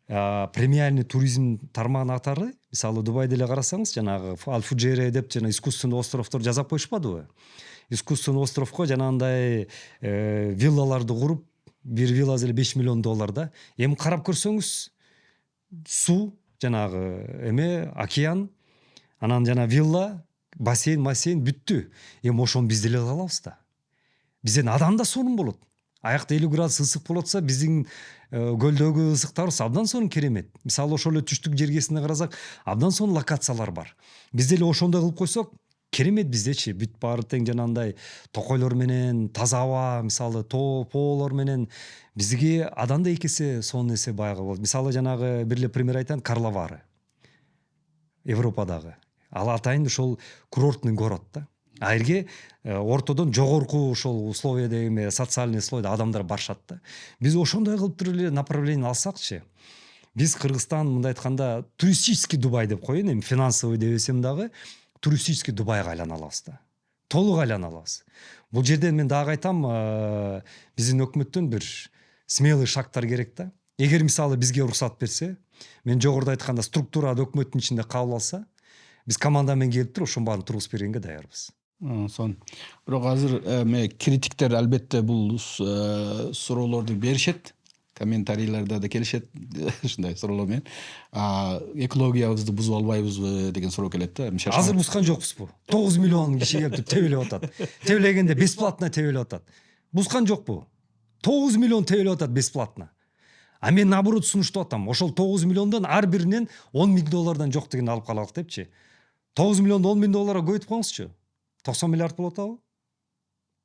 Speaker 2: премиальный туризм тармагын катары, мисалы Дубайды эле карасаңыз, жанагы Алфуджейра деп жана искусственный островдор жасап коюшпадыбы? Искусственный островко жанагындай виллаларды куруп, бир вилласы эле $5 миллион да. Эми карап көрсөңүз, суу, жанагы океан, анан жана вилла, бассейн бүттү. Эми ошону биз деле кыла алабыз да. Бизден адам да сонун болот. Аякта 50 градус ысык болотса, биздин көлдөгү ысыктарыбыз абдан сонун керемет. Мисалы ошол эле түштүк жергесинде карасак, абдан сонун локациялар бар. Биз деле ошондой кылып койсок, керемет биздечи. Бүт баары тең жанагындай токойлор менен, таза аба, мисалы тоолор менен бизге адан да экесе сонун эсе баягы болот. Мисалы жанагы бир эле пример айтайын, Карловары. Европадагы. Ал атайын ошол курортный город да. Айрге ортодон жогорку ошол условияда социальный слойдо адамдар барышат да. Биз ошондой кылып туруп эле направление алсакчы. Биз Кыргызстан мындай айтканда туристический Дубай деп коеюн, эми финансовый дебесем дагы туристический Дубайга айлана алабыз да. Толук айлана алабыз. Бул жерден мен дагы айтам, биздин өкмөттөн бир смелый шагтар керек да. Эгер мисалы бизге уруксат берсе, мен жогоруда айтканда структурада өкмөттүн ичинде кабыл алса, биз команда менен келип туруп ошонун баарын тургузуп бергенге даярбыз.
Speaker 1: Сон. Бирок азыр критиктер албетте бул суроолорду беришет, комментарийлерде да келишет, ушундай суроолор менен. Экологиябызды бузуп албайбызбы деген суроо келет да.
Speaker 2: Азыр бузган жокпузбу? 9 миллион киши келип тебелеп атат. Тебелегенде бесплатно тебелеп атат. Бузган жокпу? 9 миллион тебелеп атат бесплатно. А мен наоборот сунуштап атам. Ошол 9 миллиондон ар биринен $10 миллион жок деген алып калалык депчи. 9 миллионду $10 миллион көбөйтүп коюңузчу. 90 миллиард болот абы?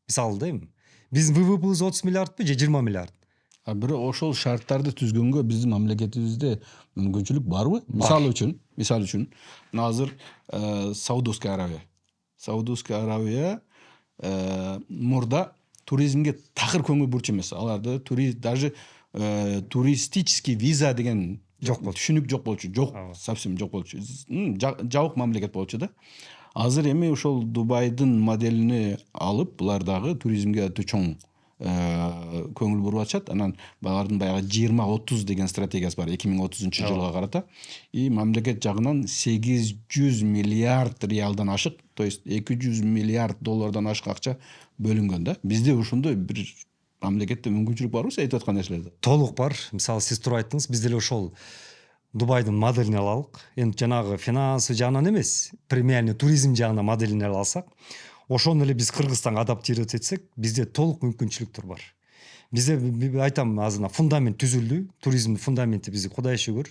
Speaker 2: Мисалы да эми. Биздин ВВПбыз 30 миллиардбы же 20 миллиард?
Speaker 1: Бирок ошол шарттарды түзгөнгө биздин мамлекетибизде мүмкүнчүлүк барбы? Мисалы үчүн, азыр Саудовская Аравия. Саудовская Аравия мурда туризмге такыр көңүл бурчу эмес. Аларда даже туристический виза деген
Speaker 2: жок болчу.
Speaker 1: Түшүнүк жок болчу. Жок, совсем жок болчу. Жабык мамлекет болчу да. Азыр эми ошол Дубайдын моделини алып, булар дагы туризмге өтө чоң көңүл буруп атышат. Анан алардын баягы 20-30 деген стратегиясы бар 2030 жылга карата. И мамлекет жагынан 800 миллиард реалдан ашык, то есть 200 миллиард доллардан ашык акча бөлүнгөн да. Бизде ошондой бир мамлекетте мүмкүнчүлүк барбы сиз айтып аткан нерселерде?
Speaker 2: Толук бар. Мисалы сиз туура айттыңыз, биз деле ошол Дубайдын моделин алалык. Эми жанагы финансы жагынан эмес, премиальный туризм жагынан моделин алсак, ошону эле биз Кыргызстанга адаптировать этсек, бизде толук мүмкүнчүлүктөр бар. Бизде айтам азыр фундамент түзүлдү, туризмдин фундаменти бизде Кудайга шүгүр.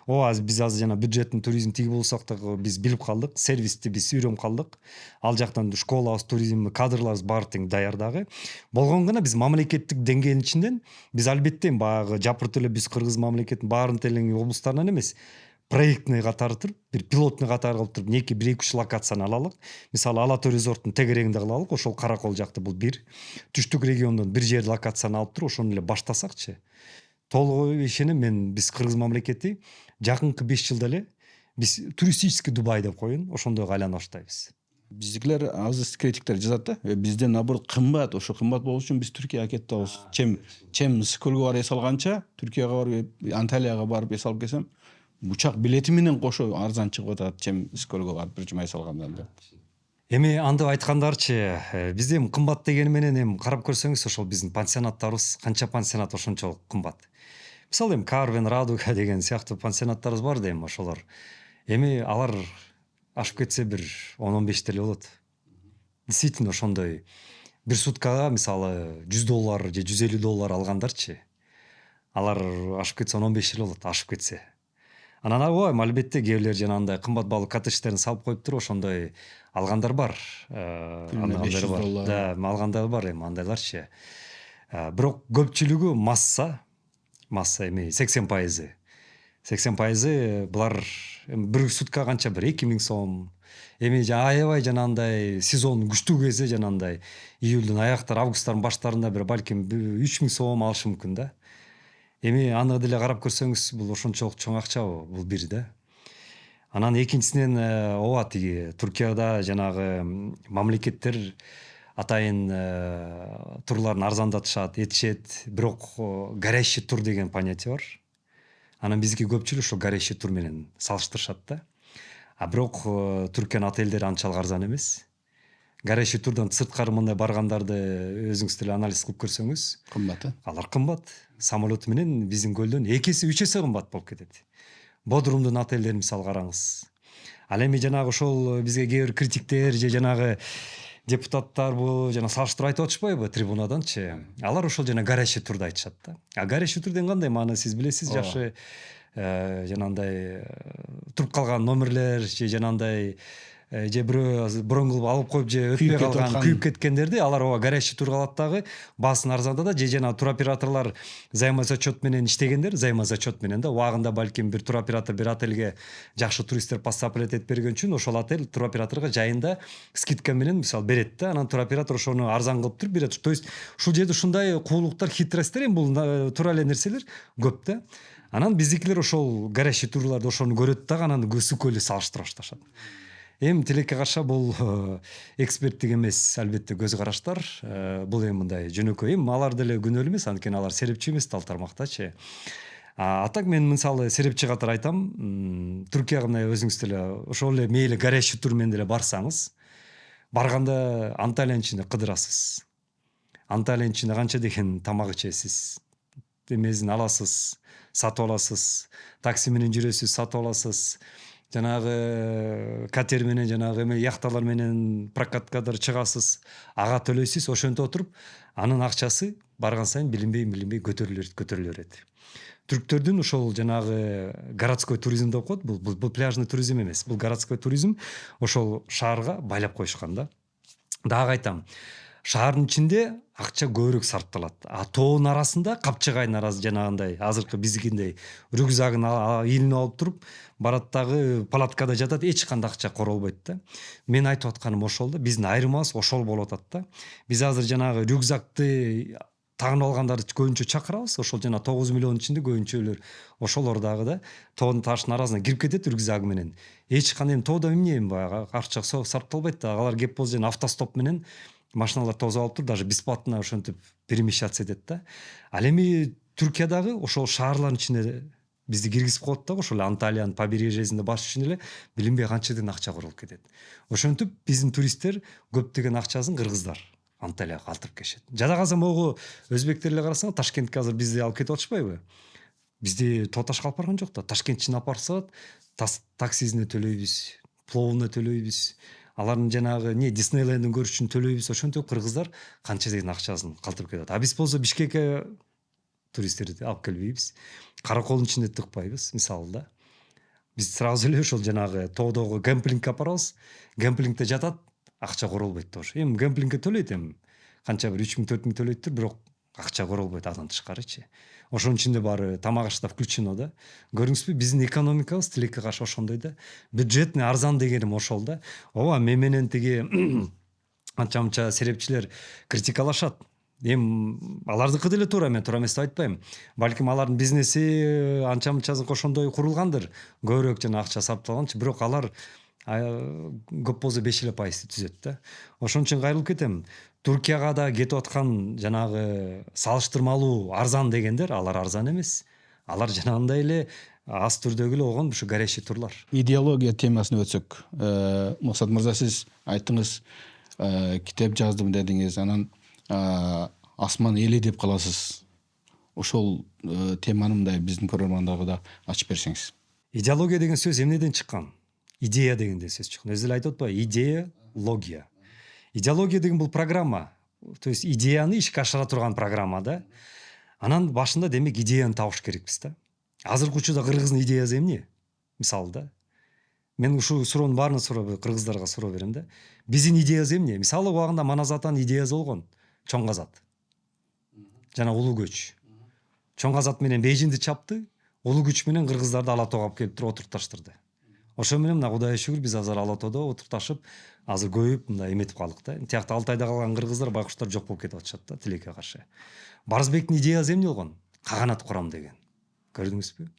Speaker 2: Ооба биз азыр жана бюджеттин туризм тиги болсок да биз билип калдык, сервисти биз үйрөнүп калдык. Ал жактан школабыз, туризм кадрларыбыз баары тең даяр дагы. Болгон гана биз мамлекеттик деңгээлдин ичинен биз албетте баягы жапырт эле биз Кыргыз мамлекетинин баарын тең облустарынан эмес, проектный катары туруп, бир пилотный катары кылып туруп, 2-1-2-3 локацияны алалык. Мисалы Ала Тоо резорттун тегерегинде кылалык, ошол Каракол жакты бул бир. Түштүк региондон бир жер локацияны алып туруп, ошону эле баштасакчы. Толук ишенем мен, биз Кыргыз мамлекети жакынкы 5 жылда эле биз туристический Дубай деп коеюн, ошондойго айлана баштайбыз.
Speaker 1: Биздикилер азыр критиктер жазат да, бизде наоборот кымбат, ошо кымбат болуш үчүн биз Түркияга кетип атабыз. Чем Скөлгө барып эс алганча, Түркияга барып, Анталияга барып эс алып келсем, учак билети менен кошо арзан чыгып атат, чем Скөлгө барып бир жума эс алгандан деп.
Speaker 2: Эми андып айткандарчы, бизде эми кымбат дегени менен эми карап көрсөңүз, ошол биздин пансионаттарыбыз канча пансионат ошончолук кымбат. Мисалы эми Карвен, Радуга деген сыяктуу пансионаттарыбыз бар да эми ошолор. Эми алар ашып кетсе бир 10-15 эле болот. Действительно ошондой бир суткага мисалы $100 же $150 алгандарчы. Алар ашып кетсе 10-15 эле болот, ашып кетсе. Анан ооба албетте кээ бирлер жанагындай кымбат баалуу коттедждерин салып коюп туруп ошондой алгандар бар.
Speaker 1: $500 бар.
Speaker 2: Да, алгандар бар эми андайларчы. Бирок көпчүлүгү масса эми 80%. 80% булар бир сутка канча бир 2000 сом. Эми аябай жанагындай сезон күчтүү кезде жанагындай июлдун аяктары, августтун баштарында бир балким 3000 сом алышы мүмкүн да. Эми аны деле карап көрсөңүз, бул ошончолук чоң акчабы, бул бир да. Анан экинчисинен ооба тиги Түркияда жанагы мамлекеттер атайын турларын арзандатышат, этишет, бирок горящий тур деген понятие бар. Анан биздики көпчүлүк ошо горящий тур менен салыштырышат да. Бирок Түркиянын отелдери анчалык арзан эмес. Горящий турдан сырткары мындай баргандарды өзүңүз деле анализ кылып көрсөңүз,
Speaker 1: Кымбат,
Speaker 2: алар кымбат. Самолет менен биздин көлдөн 2 эсе 3 эсе кымбат болуп кетет. Бодрумдун отелдерин мисалы караңыз. Ал эми жанагы ошол бизге кээ бир критиктер же жанагы депутаттар бул жана салыштырып айтып атышпайбы трибунаданчы. Алар ошол жана горящий турду айтышат да. Горящий тур деген кандай маана сиз билесиз жакшы. Жанагындай туруп калган номерлер же жанагындай же бирөө броң кылып алып коюп же өтпөй калган, күйүп кеткендерди алар ооба горящий турга алат дагы баасын арзандатат же жана туроператорлор взаимозачет менен иштегендер, взаимозачет менен да убагында балким бир туроператор бир отелге жакшы туристтер поставлять этип берген үчүн ошол отель туроператорго жайында скидка менен мисалы берет да, анан туроператор ошону арзан кылып туруп берет. То есть ушул жерде ушундай куулуктар, хитросттер эми бул туура эле нерселер көп да. Анан биздикилер ошол горящий турларды ошону көрөт дагы анан Скөлү салыштыра башташат. Эми тилекке карша бул эксперттик эмес, албетте көз караштар. Бул эми мындай жөнөкөй. Эми алар деле күнөөлүү эмес, анткени алар серепчи эмес ал тармактачы. А так мен мисалы серепчи катары айтам, Түркияга мына өзүңүз деле ошол эле мейли горящий тур менен деле барсаңыз, барганда Анталиянын ичинде кыдырасыз. Анталиянын ичинде канча деген тамак ичесиз, эмесин аласыз, сатып аласыз, такси менен жүрөсүз, сатып аласыз. Жанагы катер менен жанагы эме яхталар менен прокаткадыр чыгасыз, ага төлөйсүз, ошентип отуруп, анын акчасы барган сайын билинбей көтөрүлө берет. Түрктөрдүн ошол жанагы городской туризм деп коет, бул пляжный туризм эмес, бул городской туризм ошол шаарга байлап коюшкан да. Дагы айтам, шаардын ичинде акча көбүрөөк сарпталат. Тоонун арасында Капчыгайдын арасы жанагындай азыркы биздикиндей рюкзагын илинип алып туруп, барат дагы палаткада жатат, эч кандай акча королбойт да. Мен айтып атканым ошол да, биздин айырмабыз ошол болуп атат да. Биз азыр жанагы рюкзакты тагынып алгандарды көбүнчө чакырабыз, ошол жана 9 миллион ичинде көбүнчөлөр ошолор дагы да тоонун таштын арасына кирип кетет рюкзагы менен. Эч кандай тоодо эмне баягы акча сарпталбайт да, алар кеп болсо жана автостоп менен машиналар тозуп алып туруп даже бесплатно ошентип перемещаться этет да. Ал эми Түркиядагы ошол шаарлардын ичине бизди киргизип коет дагы, ошол Анталиянын побережьесинде баш үчүн эле билинбей канча ден акча курулуп кетет. Ошентип биздин туристтер көптөгөн акчасын кыргыздар Анталияга калтырып келишет. Жада калса могу өзбектер эле карасаң Ташкентке азыр бизди алып кетип атышпайбы? Бизди тооташка алып барган жок да. Ташкенттин алып барсат, таксисине төлөйбүз, пловуна төлөйбүз. Алардын жанагы Диснейлендин көрүш үчүн төлөйбүз. Ошентип кыргыздар канча деген акчасын калтырып кетет. А биз болсо Бишкекке туристтерди алып келбейбиз. Караколдун ичинде тыкпайбыз, мисалы да. Биз сразу эле ошол жанагы тоодогу кемпингке алып барабыз. Кемпингде жатат, акча королбойт тоже. Эми кемпингке төлөйт эми. Канча бир 3000 4000 төлөйттүр, бирок акча королбойт адан тышкарычы. Ошонун ичинде баары тамак аш да включено да. Көрдүңүзбү, биздин экономикабыз тилекке каршы ошондой да. Бюджетный арзан дегеним ошол да. Ооба, мен менен тиги анча-мынча серепчилер критикалашат. Эми алардыкы деле туура, мен туура эмес деп айтпайм. Балким алардын бизнеси анча-мынчасы ошондой курулгандыр. Көбүрөөк жана акча сарпталганчы, бирок алар көп болсо 5% түзөт да. Ошон үчүн кайрылып кетем. Туркияга да кетип аткан жанагы салыштырмалуу арзан дегендер, алар арзан эмес. Алар жанагындай эле аз түрдөгү эле болгон ушу гареши турлар.
Speaker 1: Идеология темасына өтсөк, Муксат мырза, сиз айттыңыз, китеп жаздым дедиңиз, анан асман эли деп каласыз. Ошол теманы мындай биздин көрөрмандарга да ачып берсеңиз.
Speaker 2: Идеология деген сөз эмнеден чыккан? Идея дегенден сөз чыккан. Өзү эле айтып атпайбы? Идея, логия. Идеология деген бул программа. То есть идеяны ишке ашыра турган программа да. Анан башында демек идеяны табыш керекпиз да. Азыркы учурда кыргыздын идеясы эмне? Мисалы да. Мен ушул суроонун баарын кыргыздарга суроо берем да. Биздин идеясы эмне? Мисалы убагында Манас атанын идеясы болгон чоң казат. Жана улуу көч. Чоң казат менен Бейжиңди чапты, улуу күч менен кыргыздарды Ала тоого алып келип туруп отурташтырды. Ошо менен мына Кудайга шүгүр биз азыр Ала тоодо отурташып, азыр көбөйүп мындай эметип калдык да. Тиякта Алтайда калган кыргыздар, байкуштар жок болуп кетип атышат да, тилекке каршы. Барызбектин идеясы эмне болгон? Каганат курам деген. Көрдүңүзбү?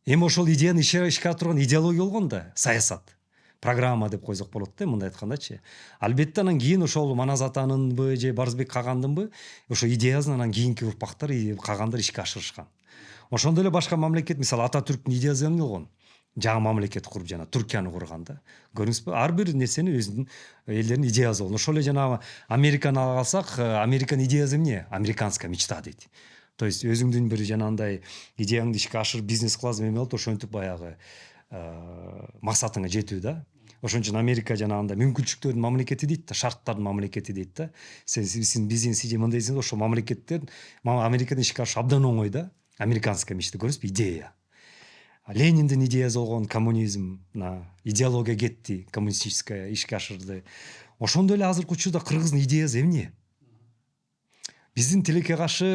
Speaker 2: Эми ошол идеяны ишке ашыра турган идеология болгон да, саясат. Программа деп койсок болот да, мындай айткандачы. Албетте анан кийин ошол Манас атанынбы же Барызбек Кагандынбы ошо идеясын анан кийинки урпактар, Кагандар ишке ашырышкан. Ошондой эле башка мамлекет, мисалы Ататүрктүн идеясы эмне болгон? Жаңы мамлекет куруп, жана Түркияны курган да. Көрдүңүзбү? Ар бир нерсени өзүнүн элдеринин идеясы болгон. Ошол эле жанагы Американы ала алсак, Американын идеясы эмне? Американская мечта дейт. То есть өзүңдүн бир жанагындай идеяңды ишке ашырып бизнес кыласың, эме болуп ошентип баягы максатыңа жетүү да. Ошон үчүн Америка жанагындай мүмкүнчүлүктөрдүн мамлекети дейт да, шарттардын мамлекети дейт да. Сиздин бизнес мындай десеңиз, ошол мамлекеттер Америкадан ишке ашыруу абдан оңой да. Американская мечта, көрдүңүзбү? Идея. Лениндин идеясы болгон коммунизм, идеология кетти, коммунистическая ишке ашырды. Ошондой эле азыркы учурда кыргыздын идеясы эмне? Биздин тилекке каршы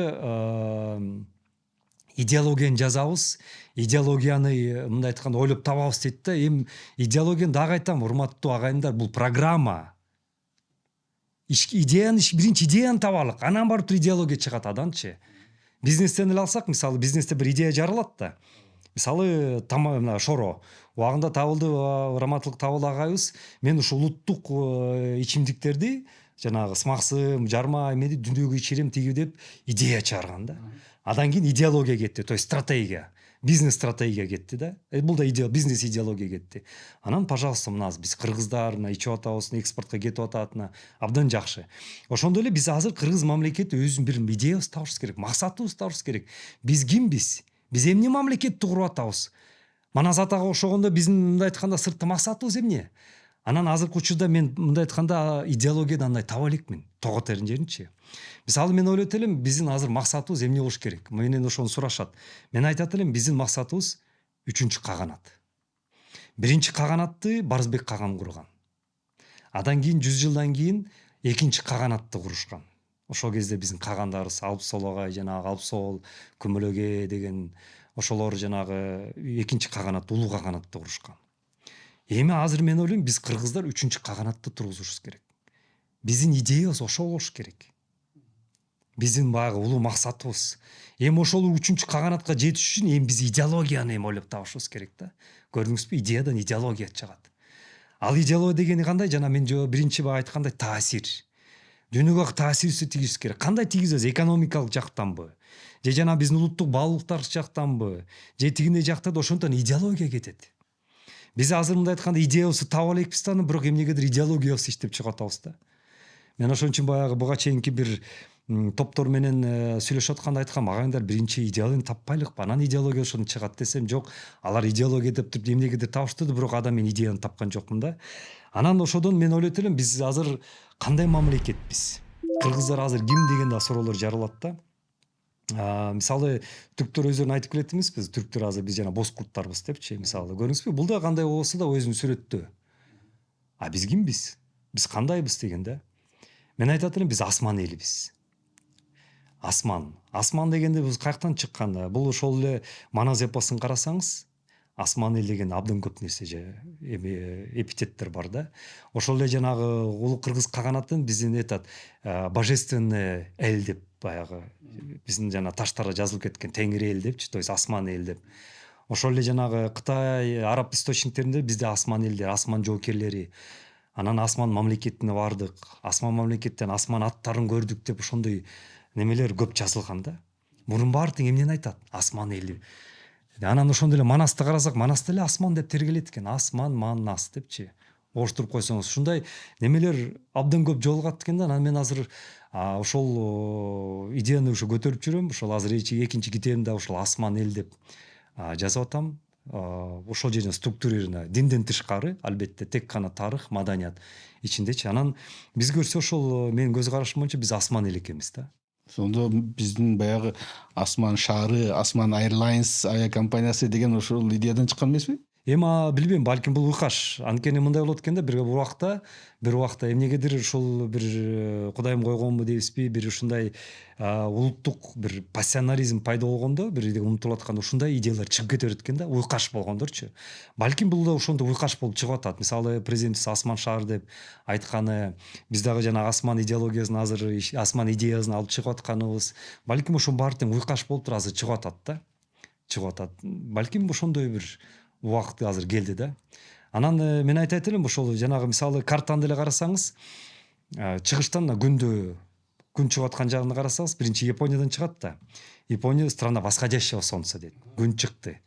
Speaker 2: идеологияны жазабыз, идеологияны мындай айтканда ойлоп табабыз дейт да. Эми идеологияны дагы айтам, урматтуу агайындар, бул программа. Идеяны, биринчи идеяны табалык, анан барып идеология чыгат аданчы. Бизнестен эле алсак, мисалы бизнесте бир идея жаралат да. Мисалы шоро убагында табылды, Раматылык Табыл агайыбыз, мен ушул улуттук ичимдиктерди жанагы смаксым, жарма эмеди дүндөгү ичирем тиги деп идея чыгарган да. Адан кийин идеология кетти, то есть стратегия, бизнес стратегия кетти да. Бул да бизнес идеология кетти. Анан, пожалуйста, мына биз кыргыздар ичип атабыз, экспортко кетип атат, абдан жакшы. Ошондой эле биз азыр кыргыз мамлекети өзүнүн бир идеябызды табышыбыз керек, максатыбызды табышыбыз керек. Биз кимбиз? Биз эмне мамлекетти куруп атабыз? Манас атага окшогондо биздин мындай айтканда сырткы максатыбыз эмне? Анан азыркы учурда мен мындай айтканда идеологияны андай таба элекмин, того терин жеринчи. Мисалы мен ойлойт элем, биздин азыр максатыбыз эмне болуш керек? Менен ошону сурашат. Мен айтат элем, биздин максатыбыз 3-чү каганат. Биринчи каганатты Барызбек Каган курган. Адан кийин 100 жылдан кийин 2-чи каганатты курушкан. Ошол кезде биздин кагандарыбыз Алпсол агай, жанагы Алпсол, Күмөлөге деген ошолор жанагы 2-чи каганат, улуу каганатты курушкан. Эми азыр мен ойлойм, биз кыргыздар 3-чү каганатты тургузушубуз керек. Биздин идеябыз ошол болуш керек. Биздин баягы улуу максатыбыз. Эми ошол 3-чү каганатка жетиш үчүн эми биз идеологияны ойлоп табышыбыз керек да. Көрдүңүзбү? Идеядан идеология чыгат. Ал идеология дегени кандай? Жана мен биринчи айткандай таасир. дүйнөгө таасирибизди тийгизибиз керек. Кандай тийгизебиз? Экономикалык жактанбы? Же жана биздин улуттук баалуулуктар жактанбы? Же тигиндей жакта да ошондон идеология кетет. Биз азыр мындай айтканда идеябызды таап алекпиз да, бирок эмнегедир идеологиябызды иштеп чыгып атабыз да. Мен ошон үчүн баягы буга чейинки бир топтор менен сүйлөшүп атканда айткам, агайындар биринчи идеологияны таппайлыкпы, анан идеология ошондон чыгат десем, жок, алар идеология деп туруп эмнегедир табыштырды, бирок ада мен идеяны тапкан жокмун да. Анан ошодон мен ойлойт элем, биз азыр кандай мамлекетпиз? Кыргыздар азыр ким деген да суроолор жаралат да. Мисалы түрктөр өздөрүн айтып келет эмеспиз, түрктөр азыр биз жана бозкурттарбыз депчи, мисалы көрдүңүзбү? Бул да кандай болсо да өзүнүн сүрөттөө. А биз кимбиз? Биз кандайбыз деген да. Мен айтат элем, биз асман элибиз. Асман дегенде биз каяктан чыккан? Бул ошол эле манас эпосун карасаңыз, асман эл деген абдан көп нерсе же эпитеттер бар да. Ошол эле жанагы улуу кыргыз каганатын биздин айтат божественный эл деп, баягы биздин жана таштарда жазылып кеткен теңир эл депчи, то есть асман эл деп. Ошол эле жанагы Кытай, араб источниктеринде бизде асман элдер, асман жоокерлери, анан асман мамлекетине бардык, асман мамлекеттен асман аттарын көрдүк деп ошондой немелер көп жазылган да. Мунун баары тең эмнени айтат? Асман эли. Анан ошондой эле Манасты карасак, Манас деле асман деп тергелет экен. Асман, Манас депчи. Оштуруп койсоңуз, ушундай немелер абдан көп жолугат экен да. Анан мен азыр ошол идеяны ушу көтөрүп жүрөм. Ошол азыр экинчи китебимде ошол асман эл деп жазып атам. Ошол жерден структурировано, динден тышкары, албетте, тек гана тарых, маданият ичиндечи. Анан биз көрсө ошол менин көз карашым боюнча биз асман эл экенбиз да.
Speaker 1: Сонда биздин баягы Асман шаары, Асман Airlines авиакомпаниясы деген ошол идеядан чыккан эмеспи?
Speaker 2: Эми билбейм, балким бул уйкаш. Анткени мындай болот экен да, бир убакта эмнегедир ушул бир Кудайым койгонбу дейбизби, бир ушундай улуттук бир пассионаризм пайда болгондо, бир умтулуп атканда ушундай идеялар чыгып кете берет экен да, уйкаш болгондорчу. Балким бул да ошондой уйкаш болуп чыгып атат. Мисалы президентибиз асман шаар деп айтканы, биз дагы жана асман идеологиясын азыр, асман идеясын алып чыгып атканыбыз, балким ошонун баары тең уйкаш болуптур, азыр чыгып атат да. Чыгып атат. Балким ошондой бир убакыт азыр келди да. Анан мен айтат элем, ошол жанагы мисалы картаны деле карасаңыз, чыгыштан күндө күн чыгып аткан жагын карасаңыз, биринчи Япониядан чыгат да. Япония страна восходящего солнца дейт. Күн чыкты.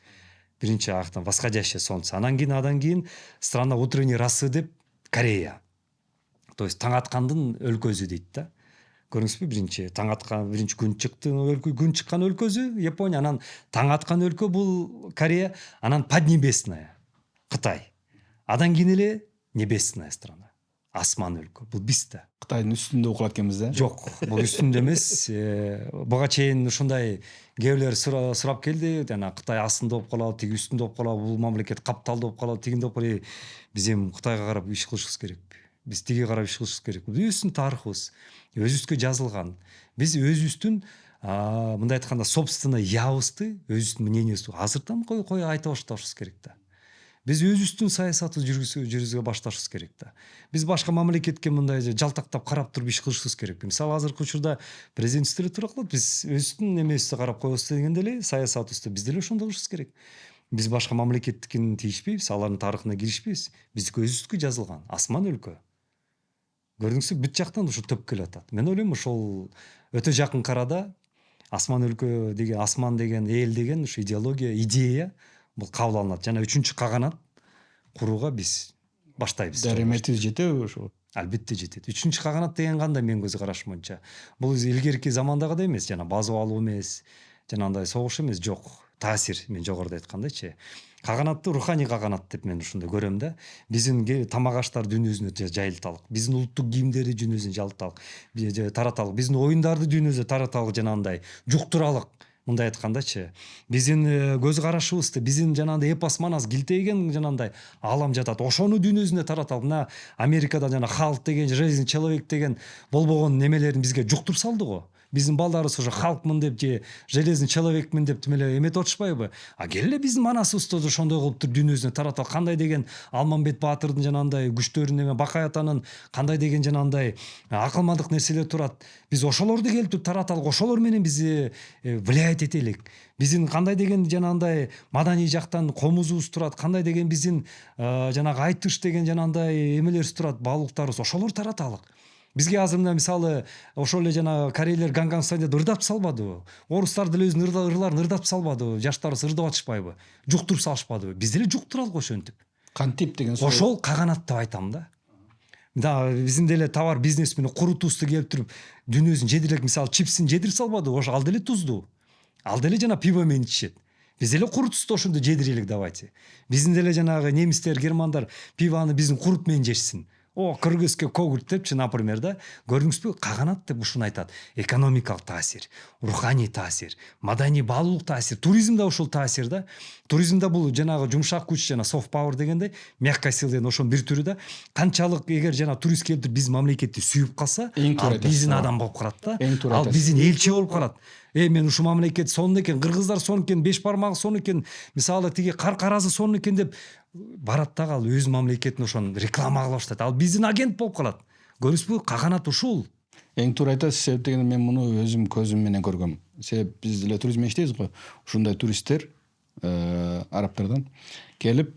Speaker 2: Биринчи аяктан восходящее солнце. Анан кийин страна утренней расы деп Корея. То есть таң аткандын өлкөсү дейт да. Көрдүңүзбү? Биринчи таң аткан, биринчи күн чыкты, күн чыккан өлкөсү Япония, анан таң аткан өлкө бул Корея, анан поднебесная Кытай. Адан кийин эле небесная страна. Асман өлкө. Бул биз да.
Speaker 1: Кытайдын үстүндө окулат экенбиз да.
Speaker 2: Жок, бул үстүндө эмес. Буга чейин ушундай кээбилер сурап келди, жана Кытай астында болуп калабы, тиги үстүндө болуп калабы, бул мамлекет капталда болуп калабы, тигинде болуп калабы. Биз эми Кытайга карап иш кылышыбыз керекпи? Биз тиге карап иш кылышыбыз керекпи? Биздин тарыхыбыз өзүбүзгө жазылган. Биз өзүбүздүн мындай айтканда собственный ябызды, өзүбүздүн мнениябызды азырдан кой айта башташыбыз керек да. Биз өзүбүздүн саясатты жүргүзө башташыбыз керек да. Биз башка мамлекетке мындай жалтактап карап туруп иш кылышыбыз керек. Мисалы азыркы учурда президенттер тура кылат, биз өзүбүздүн немебизди карап коебуз дегенде эле саясатыбызды биз деле ошондой кылышыбыз керек. Биз башка мамлекеттикин тийишпейбиз, алардын тарыхына киришпейбиз. Биздики өзүбүзгө жазылган асман өлкө. Көрдүңүзбү, бүт жактан ушу төп келип атат. Мен ойлойм, ошол өтө жакын арада асман өлкө деген, асман деген, эл деген ушу идея бул кабыл алынат. Жана 3-чү каганат курууга биз баштайбыз.
Speaker 1: Дареметибиз жетеби ошо?
Speaker 2: Албетте жетет. 3-чү каганат деген кандай менин көз карашым боюнча? Бул илгерки замандагыдай эмес, жана басып алуу эмес, жанагындай согуш эмес, жок. Таасир, мен жогоруда айткандайчы. Каганатты руханий каганат деп мен ушундай көрөм да. Биздин тамак аштар дүйнөсүнө жайылталык, биздин улуттук кийимдерди дүйнөсүнө жалталык, тараталык, биздин оюндарды дүйнөсүнө тараталык, жанагындай жуктуралык. Мындай айткандачы, биздин көз карашыбызды, биздин жанагындай эпос манас килтейген жанагындай аалам жатат. Ошону дүйнөсүнө тараталып, мына Америкада жана Халк деген, Железный человек деген болбогон немелерин бизге жуктуруп салды го. Биздин балдарыбыз уже халкмын деп же железный человекмин деп тимеле эметип атышпайбы? Келе биздин манасыбызды ошондой кылып туруп дүйнөсүнө тараталып, кандай деген Алмамбет Баатырдын жанагындай күчтөрүн эме, Бакай атанын кандай деген жанагындай акылмандык нерселер турат. Биз ошолорду келип туруп тараталык, ошолор менен бизди влиять этелик. Биздин кандай деген жанагындай маданий жактан комузубуз турат, кандай деген биздин жанагы айтыш деген жанагындай эмелерибиз турат, баалуулуктарыбыз, ошолорду тараталык. Бизге азыр мына мисалы ошол эле жана корейлер Гангам стадиондо ырдап салбадыбы? Орустар деле өзүнүн ырларын ырдап салбадыбы? Жаштарыбыз ырдап атышпайбы? Жуктуруп салышпадыбы? Биз деле жуктуралык ошентип.
Speaker 1: Кантип деген суроо.
Speaker 2: Ошол каганат деп айтам да. Биздин деле товар бизнес менен куру тузду келип туруп дүйнөсүн жедирек, мисалы чипсин жедирип салбадыбы? Ошо ал деле туздуу. Ал деле жана пиво менен ичишет. Биз деле куру тузду ошондо жедирелик давайте. Биздин деле жанагы немистер, германдар пивону биздин курут менен жешсин. Кыргызский когурт депчи, например, да. Көрдүңүзбү? Каганат деп ушуну айтат. Экономикалык таасир, руханий таасир, маданий баалуулук таасир, туризм да ушул таасир да. Туризмде бул жанагы жумшак күч, жана soft power дегендей, мягкая сила деген ошонун бир түрү да. Канчалык эгер жана турист келип туруп биз мамлекетти сүйүп калса, ал биздин адам болуп калат да. Ал биздин элчи болуп калат. Мен ушул мамлекет сонун экен, кыргыздар сонун экен, беш бармагы сонун экен, мисалы тиги каркаразы сонун экен деп барат дагы ал өз мамлекетин ошону реклама кыла баштайт. Ал биздин агент болуп калат. Көрдүңүзбү? Каганат ушул.
Speaker 1: Эң туура айтасыз. Себеп дегенде мен муну өзүм көзүм менен көргөм. Себеп биз деле туризм иштейбиз го. Ушундай туристтер арабтардан келип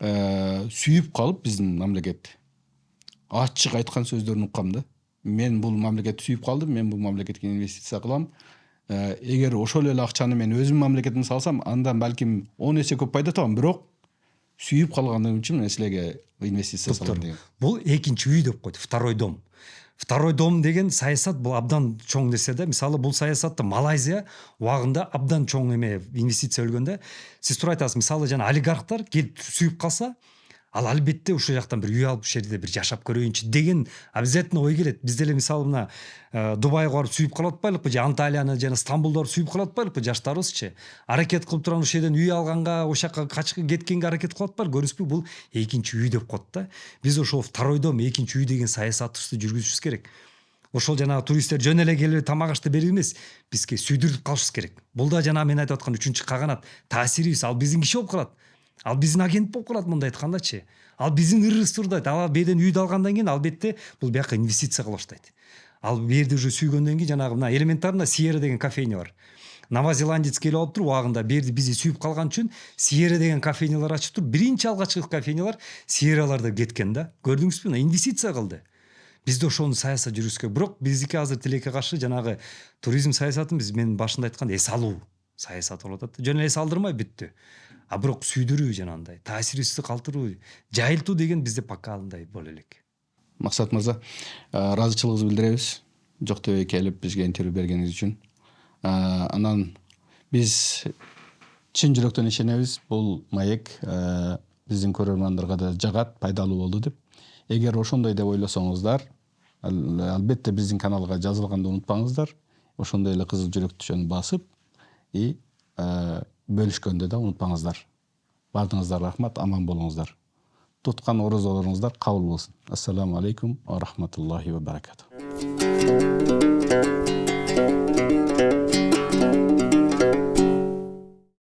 Speaker 1: сүйүп калып биздин мамлекетти. Ачык айткан сөздөрүн уккам да. Мен бул мамлекетти сүйүп калдым, мен бул мамлекетке инвестиция кылам. Эгер ошол эле акчаны мен өзүм мамлекетиме салсам, андан балким 10 эсе көп пайда табам, бирок сүйүп калганым үчүн мен силерге инвестиция салам деген.
Speaker 2: Бул экинчи үй деп койду, второй дом. Второй дом деген саясат бул абдан чоң нерсе да. Мисалы бул саясатты Малайзия убагында абдан чоң эме инвестиция өлгөндө. Сиз туура айтасыз, мисалы жана олигархтар келип сүйүп калса, ал албетте ушул жактан бир үй алып ушул жерде бир жашап көрөйүнчү деген обязательно ой келет. Биз деле мисалы мына Дубайга барып сүйүп калып атпайлыкпы, же Анталияны жана Стамбулду барып сүйүп калып атпайлыкпы жаштарыбызчы? Аракет кылып турган ушул жерден үй алганга, ошол жака качып кеткенге аракет кылып атпайлы. Көрдүңүзбү? Бул экинчи үй деп коет да. Биз ошол второй дом, экинчи үй деген саясатыбызды жүргүзүшүбүз керек. Ошол жана туристтер жөн эле келип тамак ашты берип эмес, бизге сүйдүрүп калышыбыз керек. Бул да жана мен айтып аткан үчүнчү каганат, таасирибиз, ал биздин киши болуп калат. Ал биздин агент болуп калат, мындай айткандачы. Ал биздин ырыбызды урдайт. Ал беден үйдү алгандан кийин албетте бул бияка инвестиция кыла баштайт. Ал бу жерди уже сүйгөндөн кийин жанагы мына элементарно Сьерра деген кафеня бар. Новозеландец келип алып туруп убагында берди бизди сүйүп калган үчүн Сьерра деген кафенялар ачып туруп, биринчи алгачкы кафенялар Сьерралар деп кеткен да. Көрдүңүзбү? Инвестиция кылды. Бизде ошону саясат жүргүзгө. Бирок биздики азыр тилекке каршы жанагы туризм саясатын биз мен башында айткандай эс алуу саясаты болуп атат. Жөн эле эс алдырмай бүттү. А бирок сүйдүрүү жанагындай, таасирибизди калтыруу, жайылтуу деген бизде пока андай боло элек.
Speaker 1: Максат мырза, ыраазычылыгыбызды билдиребиз. Жоктебей келип бизге интервью бергениңиз үчүн. Анан биз чын жүрөктөн ишенебиз, бул маек биздин көрөрмандарга да жагат, пайдалуу болду деп. Эгер ошондой деп ойлосоңуздар, албетте биздин каналга жазылганды унутпаңыздар. Ошондой эле кызыл жүрөк түшөнү басып и бөлүшкөндү да унутпаңыздар. Бардыңыздарга рахмат, аман болуңуздар. Туткан орозолоруңуздар кабыл болсун. Ассаламу алейкум ва рахматуллахи ва баракатух.